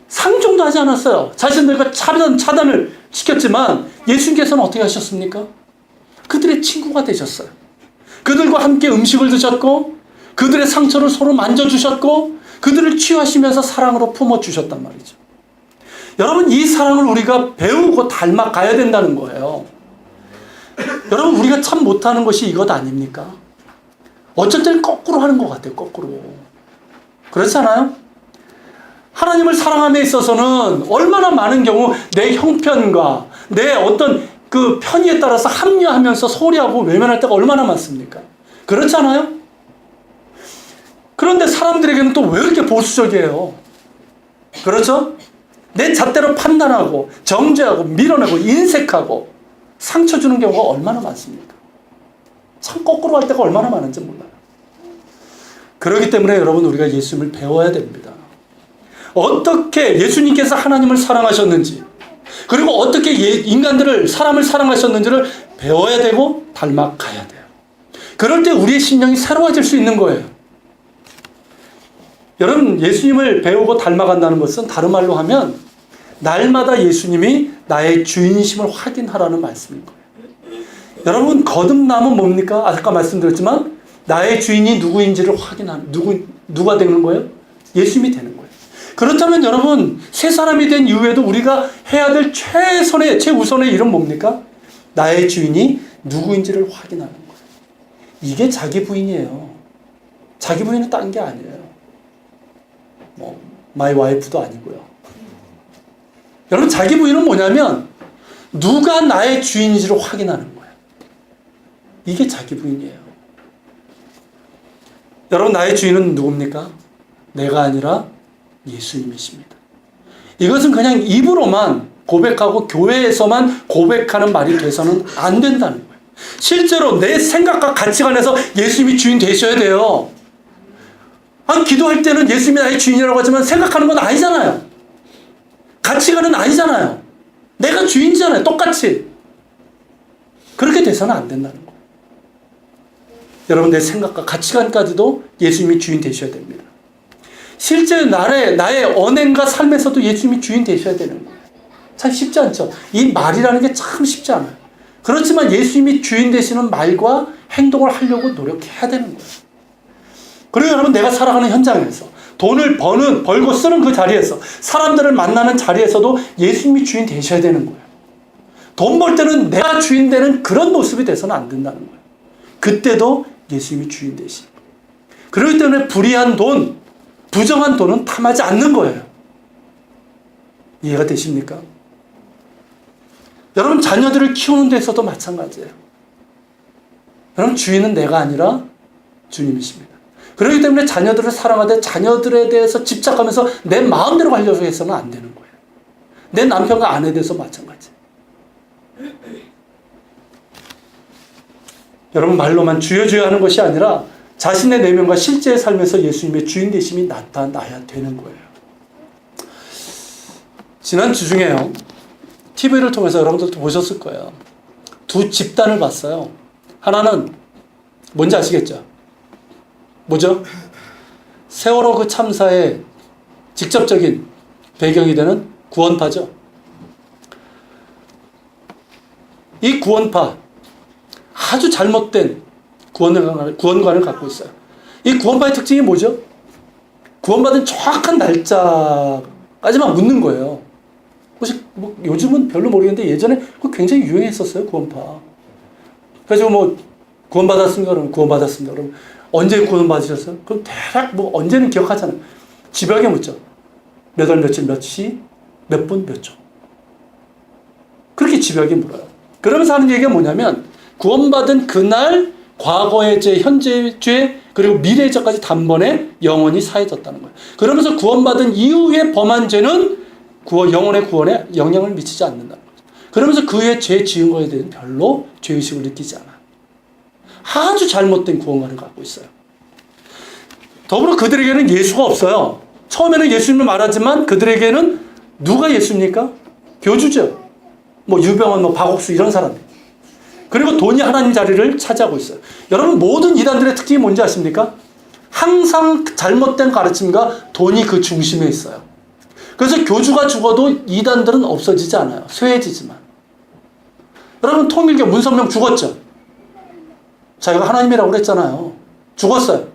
상종도 하지 않았어요. 자신들과 차단을 시켰지만 예수님께서는 어떻게 하셨습니까? 그들의 친구가 되셨어요. 그들과 함께 음식을 드셨고 그들의 상처를 서로 만져주셨고 그들을 치유하시면서 사랑으로 품어주셨단 말이죠. 여러분, 이 사랑을 우리가 배우고 닮아가야 된다는 거예요. 여러분, 우리가 참 못하는 것이 이것 아닙니까? 어쩔 때는 거꾸로 하는 것 같아요. 거꾸로. 그렇지 않아요? 하나님을 사랑함에 있어서는 얼마나 많은 경우 내 형편과 내 어떤 그 편의에 따라서 합리화하면서 소리하고 외면할 때가 얼마나 많습니까? 그렇지 않아요? 그런데 사람들에게는 또 왜 이렇게 보수적이에요? 그렇죠? 내 잣대로 판단하고 정죄하고 밀어내고 인색하고 상처 주는 경우가 얼마나 많습니까? 참 거꾸로 할 때가 얼마나 많은지 몰라요. 그렇기 때문에 여러분, 우리가 예수님을 배워야 됩니다. 어떻게 예수님께서 하나님을 사랑하셨는지, 그리고 어떻게 인간들을, 사람을 사랑하셨는지를 배워야 되고 닮아가야 돼요. 그럴 때 우리의 심령이 새로워질 수 있는 거예요. 여러분, 예수님을 배우고 닮아간다는 것은 다른 말로 하면 날마다 예수님이 나의 주인이심을 확인하라는 말씀인 거예요. 여러분, 거듭남은 뭡니까? 아까 말씀드렸지만 나의 주인이 누구인지를 확인하는, 누가 되는 거예요? 예수님이 되는 거예요. 그렇다면 여러분, 새 사람이 된 이후에도 우리가 해야 될 최우선의 일은 뭡니까? 나의 주인이 누구인지를 확인하는 거예요. 이게 자기 부인이에요. 자기 부인은 딴 게 아니에요. 뭐 마이 와이프도 아니고요. 여러분, 자기 부인은 뭐냐면 누가 나의 주인인지를 확인하는 거예요. 이게 자기 부인이에요. 여러분, 나의 주인은 누굽니까? 내가 아니라 예수님이십니다. 이것은 그냥 입으로만 고백하고 교회에서만 고백하는 말이 돼서는 안 된다는 거예요. 실제로 내 생각과 가치관에서 예수님이 주인 되셔야 돼요. 기도할 때는 예수님이 나의 주인이라고 하지만 생각하는 건 아니잖아요. 가치관은 아니잖아요. 내가 주인이잖아요. 똑같이. 그렇게 돼서는 안 된다는 거예요. 여러분, 내 생각과 가치관까지도 예수님이 주인 되셔야 됩니다. 실제 나의 언행과 삶에서도 예수님이 주인 되셔야 되는 거예요. 참 쉽지 않죠. 이 말이라는 게 참 쉽지 않아요. 그렇지만 예수님이 주인 되시는 말과 행동을 하려고 노력해야 되는 거예요. 그리고 여러분, 내가 살아가는 현장에서 돈을 벌고 쓰는 그 자리에서 사람들을 만나는 자리에서도 예수님이 주인 되셔야 되는 거예요. 돈 벌 때는 내가 주인 되는 그런 모습이 돼서는 안 된다는 거예요. 그때도 예수님이 주인 되시고. 그렇기 때문에 불의한 돈, 부정한 돈은 탐하지 않는 거예요. 이해가 되십니까? 여러분, 자녀들을 키우는 데서도 마찬가지예요. 여러분, 주인은 내가 아니라 주님이십니다. 그렇기 때문에 자녀들을 사랑하되 자녀들에 대해서 집착하면서 내 마음대로 하려고 해서는 안 되는 거예요. 내 남편과 아내에 대해서 마찬가지. 여러분, 말로만 주여 주여 하는 것이 아니라 자신의 내면과 실제의 삶에서 예수님의 주인 되심이 나타나야 되는 거예요. 지난 주 중에요, TV를 통해서 여러분들도 보셨을 거예요. 두 집단을 봤어요. 하나는 뭔지 아시겠죠? 뭐죠? 세월호 그 참사의 직접적인 배경이 되는 구원파죠. 이 구원파, 아주 잘못된 구원관을 갖고 있어요. 이 구원파의 특징이 뭐죠? 구원받은 정확한 날짜까지만 묻는 거예요. 혹시 요즘은 별로 모르겠는데 예전에 굉장히 유행했었어요, 구원파. 그래서 구원받았습니까? 그러면 구원받았습니다. 그럼 언제 구원받으셨어요? 그럼 대략 언제는 기억하잖아요. 집요하게 묻죠. 몇 월, 며칠, 몇 시, 몇 분, 몇 초. 그렇게 집요하게 물어요. 그러면서 하는 얘기가 뭐냐면 구원받은 그날 과거의 죄, 현재의 죄, 그리고 미래의 죄까지 단번에 영원히 사해졌다는 거예요. 그러면서 구원받은 이후에 범한 죄는 영혼의 구원에 영향을 미치지 않는다는 거죠. 그러면서 그 후에 죄 지은 거에 대해서 별로 죄의식을 느끼지 않아요. 아주 잘못된 구원관을 갖고 있어요. 더불어 그들에게는 예수가 없어요. 처음에는 예수님을 말하지만 그들에게는 누가 예수입니까? 교주죠. 유병원, 박옥수 이런 사람들. 그리고 돈이 하나님 자리를 차지하고 있어요. 여러분, 모든 이단들의 특징이 뭔지 아십니까? 항상 잘못된 가르침과 돈이 그 중심에 있어요. 그래서 교주가 죽어도 이단들은 없어지지 않아요. 쇠해지지만. 여러분, 통일교 문선명 죽었죠? 자기가 하나님이라고 그랬잖아요. 죽었어요.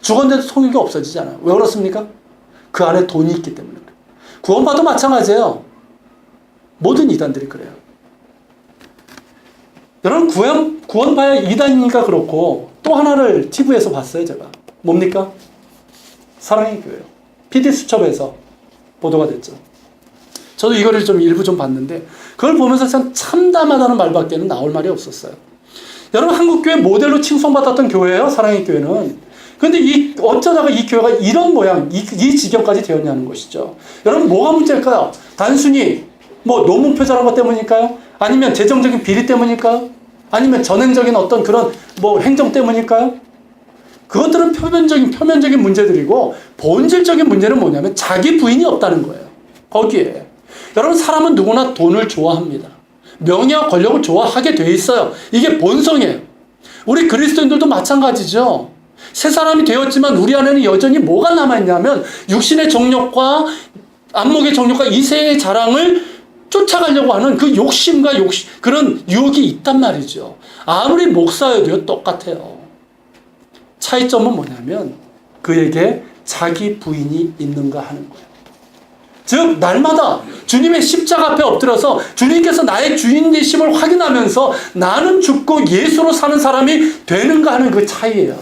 죽었는데도 통일교 없어지지 않아요. 왜 그렇습니까? 그 안에 돈이 있기 때문에. 구원파도 마찬가지예요. 모든 이단들이 그래요. 여러분, 구원파의 이단이니까 그렇고 또 하나를 TV에서 봤어요, 제가. 뭡니까? 사랑의 교회요. PD수첩에서 보도가 됐죠. 저도 이거를 일부 봤는데 그걸 보면서 참 참담하다는 말밖에는 나올 말이 없었어요. 여러분, 한국교회 모델로 칭송받았던 교회예요, 사랑의 교회는. 그런데 어쩌다가 이 교회가 이런 모양, 이 지경까지 되었냐는 것이죠. 여러분, 뭐가 문제일까요? 단순히 노문 표절한 것 때문일까요? 아니면 재정적인 비리 때문일까요? 아니면 전행적인 어떤 그런 행정 때문일까요? 그것들은 표면적인 문제들이고 본질적인 문제는 뭐냐면 자기 부인이 없다는 거예요. 거기에. 여러분, 사람은 누구나 돈을 좋아합니다. 명예와 권력을 좋아하게 돼 있어요. 이게 본성이에요. 우리 그리스도인들도 마찬가지죠. 새 사람이 되었지만 우리 안에는 여전히 뭐가 남아있냐면 육신의 정욕과 안목의 정욕과 이세의 자랑을 쫓아가려고 하는 그 욕심과 그런 유혹이 있단 말이죠. 아무리 목사여도요, 똑같아요. 차이점은 뭐냐면 그에게 자기 부인이 있는가 하는 거예요. 즉 날마다 주님의 십자가 앞에 엎드려서 주님께서 나의 주인 되심을 확인하면서 나는 죽고 예수로 사는 사람이 되는가 하는 그 차이예요.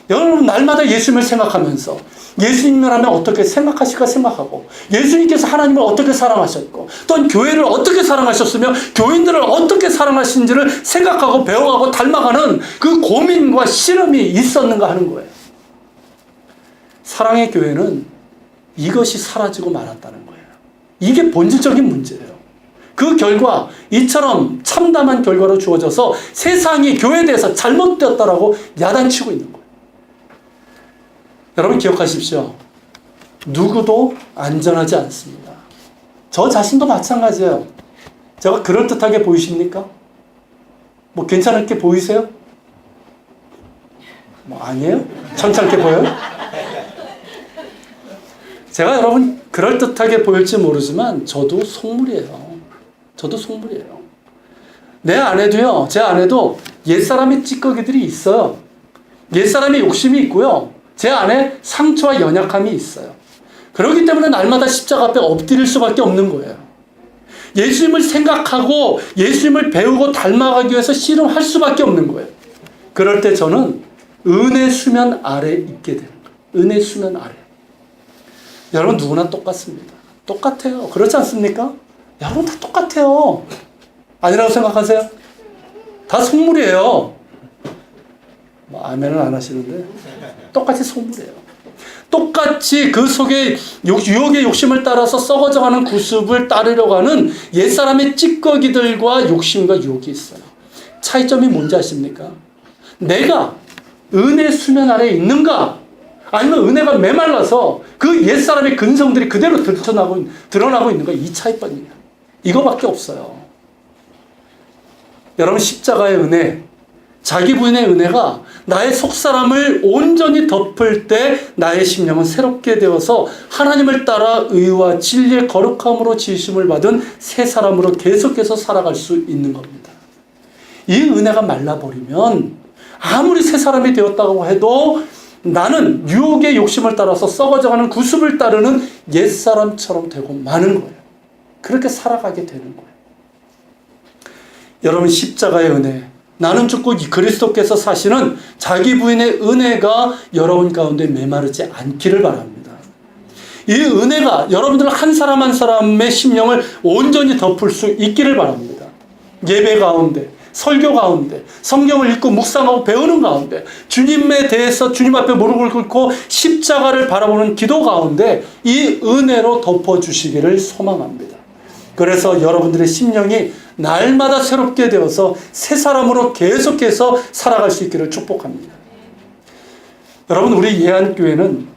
여러분 날마다 예수님을 생각하면서 예수님을 하면 어떻게 생각하실까 생각하고 예수님께서 하나님을 어떻게 사랑하셨고 또한 교회를 어떻게 사랑하셨으며 교인들을 어떻게 사랑하신지를 생각하고 배워가고 닮아가는 그 고민과 씨름이 있었는가 하는 거예요. 사랑의 교회는 이것이 사라지고 말았다는 거예요. 이게 본질적인 문제예요. 그 결과 이처럼 참담한 결과로 주어져서 세상이 교회에 대해서 잘못되었다라고 야단치고 있는 거예요. 여러분 기억하십시오. 누구도 안전하지 않습니다. 저 자신도 마찬가지예요. 제가 그럴듯하게 보이십니까? 뭐 괜찮게 보이세요? 뭐 아니에요? 천찮게 보여요? 제가 여러분 그럴듯하게 보일지 모르지만 저도 속물이에요. 저도 속물이에요. 내 안에도요, 제 안에도 옛사람의 찌꺼기들이 있어요. 옛사람의 욕심이 있고요. 제 안에 상처와 연약함이 있어요. 그렇기 때문에 날마다 십자가 앞에 엎드릴 수밖에 없는 거예요. 예수님을 생각하고 예수님을 배우고 닮아가기 위해서 씨름할 수밖에 없는 거예요. 그럴 때 저는 은혜 수면 아래 있게 되는 거예요. 은혜 수면 아래. 여러분 누구나 똑같습니다. 똑같아요. 그렇지 않습니까? 여러분 다 똑같아요. 아니라고 생각하세요? 다 속물이에요. 뭐 아멘은 안 하시는데 똑같이 속물이에요. 똑같이 그 속에 유혹의 욕심을 따라서 썩어져가는 구습을 따르려고 하는 옛사람의 찌꺼기들과 욕심과 유혹이 있어요. 차이점이 뭔지 아십니까? 내가 은혜 수면 아래에 있는가? 아니면 은혜가 메말라서 그 옛사람의 근성들이 그대로 드러나고 있는가? 이 차이뿐이에요. 이거밖에 없어요. 여러분 십자가의 은혜, 자기 부인의 은혜가 나의 속사람을 온전히 덮을 때 나의 심령은 새롭게 되어서 하나님을 따라 의와 진리의 거룩함으로 지으심을 받은 새 사람으로 계속해서 살아갈 수 있는 겁니다. 이 은혜가 말라버리면 아무리 새 사람이 되었다고 해도 나는 유혹의 욕심을 따라서 썩어져가는 구습을 따르는 옛사람처럼 되고 마는 거예요. 그렇게 살아가게 되는 거예요. 여러분 십자가의 은혜, 나는 죽고 그리스도께서 사시는 자기 부인의 은혜가 여러분 가운데 메마르지 않기를 바랍니다. 이 은혜가 여러분들 한 사람 한 사람의 심령을 온전히 덮을 수 있기를 바랍니다. 예배 가운데, 설교 가운데, 성경을 읽고 묵상하고 배우는 가운데, 주님에 대해서 주님 앞에 무릎을 꿇고 십자가를 바라보는 기도 가운데 이 은혜로 덮어주시기를 소망합니다. 그래서 여러분들의 심령이 날마다 새롭게 되어서 새 사람으로 계속해서 살아갈 수 있기를 축복합니다. 여러분 우리 예한교회는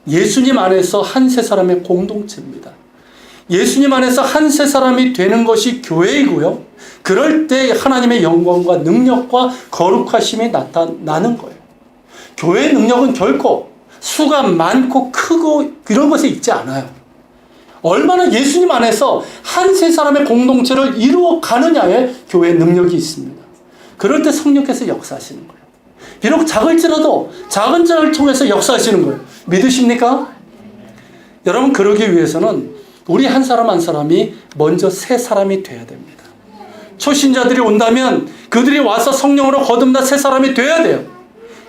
예수님 안에서 한 새 사람의 공동체입니다. 예수님 안에서 한 새 사람이 되는 것이 교회이고요. 그럴 때 하나님의 영광과 능력과 거룩하심이 나타나는 거예요. 교회의 능력은 결코 수가 많고 크고 이런 것에 있지 않아요. 얼마나 예수님 안에서 한 세 사람의 공동체를 이루어 가느냐에 교회의 능력이 있습니다. 그럴 때 성령께서 역사하시는 거예요. 비록 작을지라도 작은 자를 통해서 역사하시는 거예요. 믿으십니까? 여러분 그러기 위해서는 우리 한 사람 한 사람이 먼저 새 사람이 돼야 됩니다. 초신자들이 온다면 그들이 와서 성령으로 거듭나 새 사람이 돼야 돼요.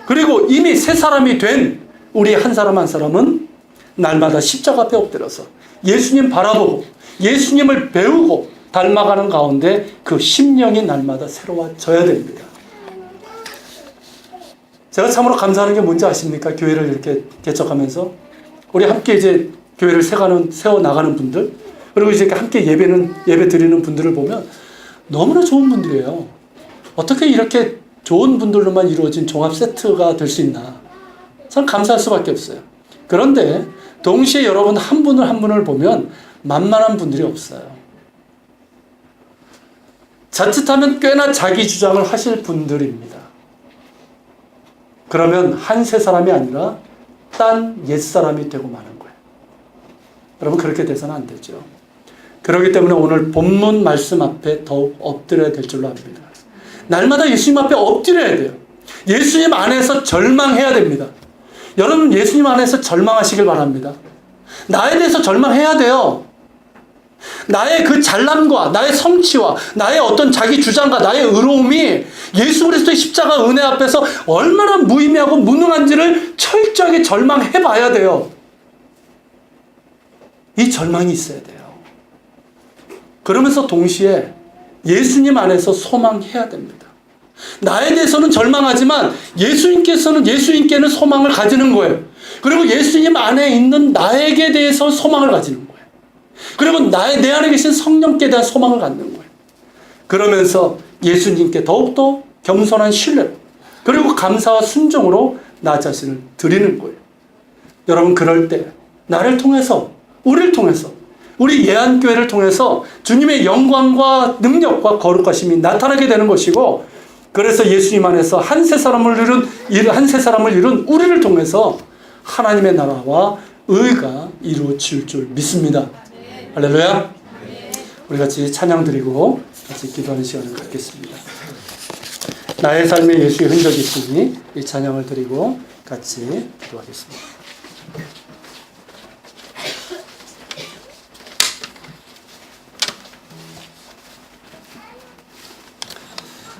그리고 이미 새 사람이 된 우리 한 사람 한 사람은 날마다 십자가 앞에 엎드려서 예수님 바라보고 예수님을 배우고 닮아가는 가운데 그 심령이 날마다 새로워져야 됩니다. 제가 참으로 감사하는 게 뭔지 아십니까? 교회를 이렇게 개척하면서 우리 함께 이제 교회를 세워나가는 분들, 그리고 이제 함께 예배 드리는 분들을 보면 너무나 좋은 분들이에요. 어떻게 이렇게 좋은 분들로만 이루어진 종합 세트가 될 수 있나? 참 감사할 수밖에 없어요. 그런데 동시에 여러분 한 분을 한 분을 보면 만만한 분들이 없어요. 자칫하면 꽤나 자기 주장을 하실 분들입니다. 그러면 한 세 사람이 아니라 딴 옛사람이 되고 마는 거예요. 여러분 그렇게 돼서는 안 되죠. 그렇기 때문에 오늘 본문 말씀 앞에 더욱 엎드려야 될 줄로 압니다. 날마다 예수님 앞에 엎드려야 돼요. 예수님 안에서 절망해야 됩니다. 여러분 예수님 안에서 절망하시길 바랍니다. 나에 대해서 절망해야 돼요. 나의 그 잘남과 나의 성취와 나의 어떤 자기 주장과 나의 의로움이 예수 그리스도의 십자가 은혜 앞에서 얼마나 무의미하고 무능한지를 철저하게 절망해 봐야 돼요. 이 절망이 있어야 돼요. 그러면서 동시에 예수님 안에서 소망해야 됩니다. 나에 대해서는 절망하지만 예수님께는 소망을 가지는 거예요. 그리고 예수님 안에 있는 나에게 대해서 소망을 가지는 거예요. 그리고 내 안에 계신 성령께 대한 소망을 갖는 거예요. 그러면서 예수님께 더욱더 겸손한 신뢰 그리고 감사와 순종으로 나 자신을 드리는 거예요. 여러분 그럴 때 나를 통해서 우리를 통해서 우리 예안교회를 통해서 주님의 영광과 능력과 거룩하심이 나타나게 되는 것이고 그래서 예수님 안에서 한 세 사람을 이룬 우리를 통해서 하나님의 나라와 의가 이루어질 줄 믿습니다. 할렐루야. 우리 같이 찬양 드리고 같이 기도하는 시간을 갖겠습니다. 나의 삶에 예수의 흔적이 있으니 이 찬양을 드리고 같이 기도하겠습니다.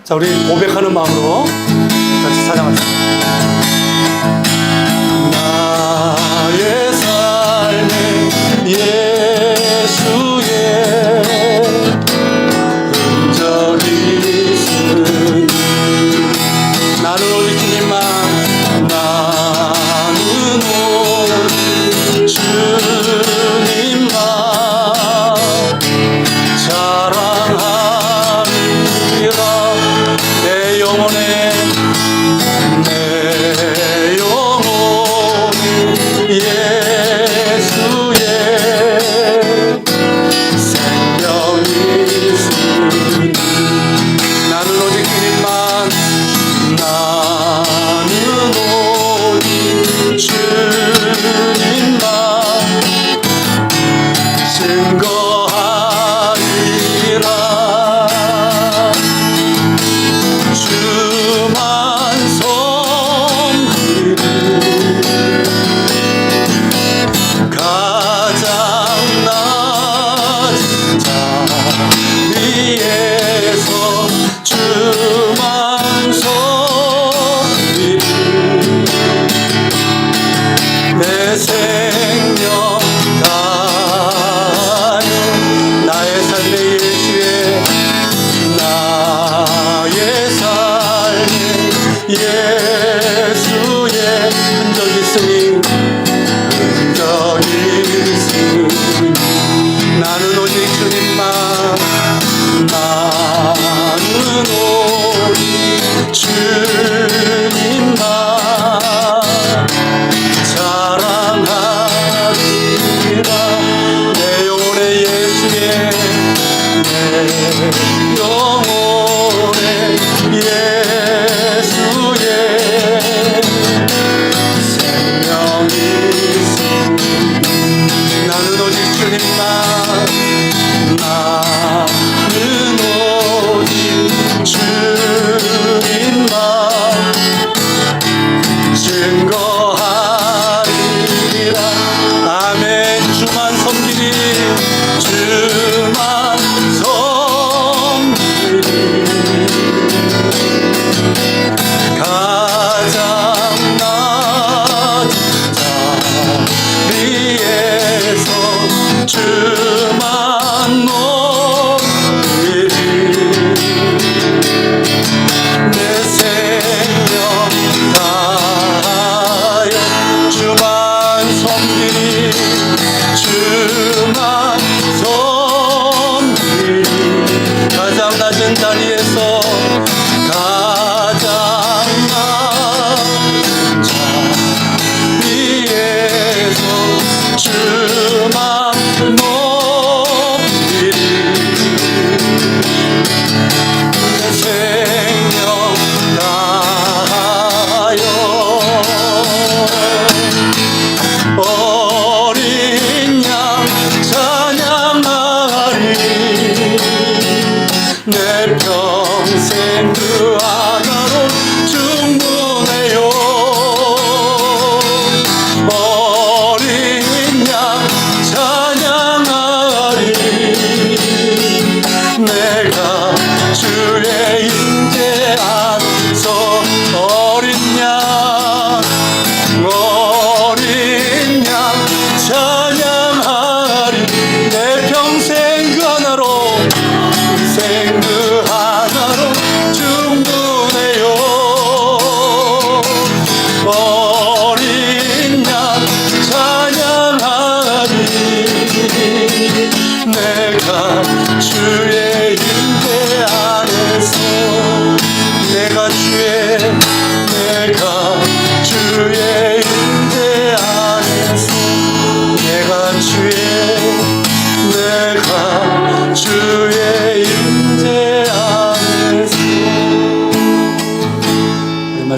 자, 우리 고백하는 마음으로 같이 찬양하겠습니다. 나의 삶에 예수의 흔적이 있으니 나는 오직 주님만 나는 오직 주님만 자랑하리라 내 영혼의 내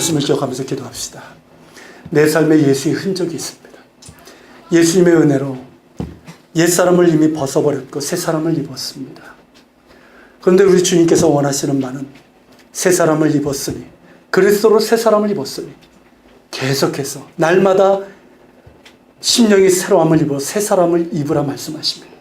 말씀을 기억하면서 기도합시다. 내 삶에 예수의 흔적이 있습니다. 예수님의 은혜로 옛사람을 이미 벗어버렸고 새 사람을 입었습니다. 그런데 우리 주님께서 원하시는 바는 새 사람을 입었으니, 그리스도로 새 사람을 입었으니 계속해서 날마다 심령이 새로움을 입어 새 사람을 입으라 말씀하십니다.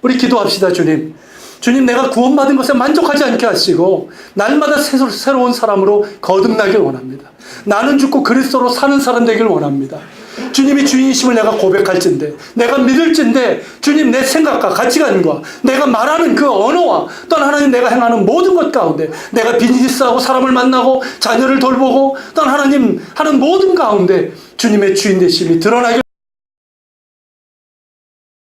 우리 기도합시다. 주님, 내가 구원받은 것에 만족하지 않게 하시고 날마다 새로운 사람으로 거듭나길 원합니다. 나는 죽고 그리스도로 사는 사람 되길 원합니다. 주님이 주인이심을 내가 고백할진대, 내가 믿을진대, 주님, 내 생각과 가치관과 내가 말하는 그 언어와 또한 하나님 내가 행하는 모든 것 가운데, 내가 비즈니스하고 사람을 만나고 자녀를 돌보고 또한 하나님 하는 모든 가운데 주님의 주인 되심이 드러나길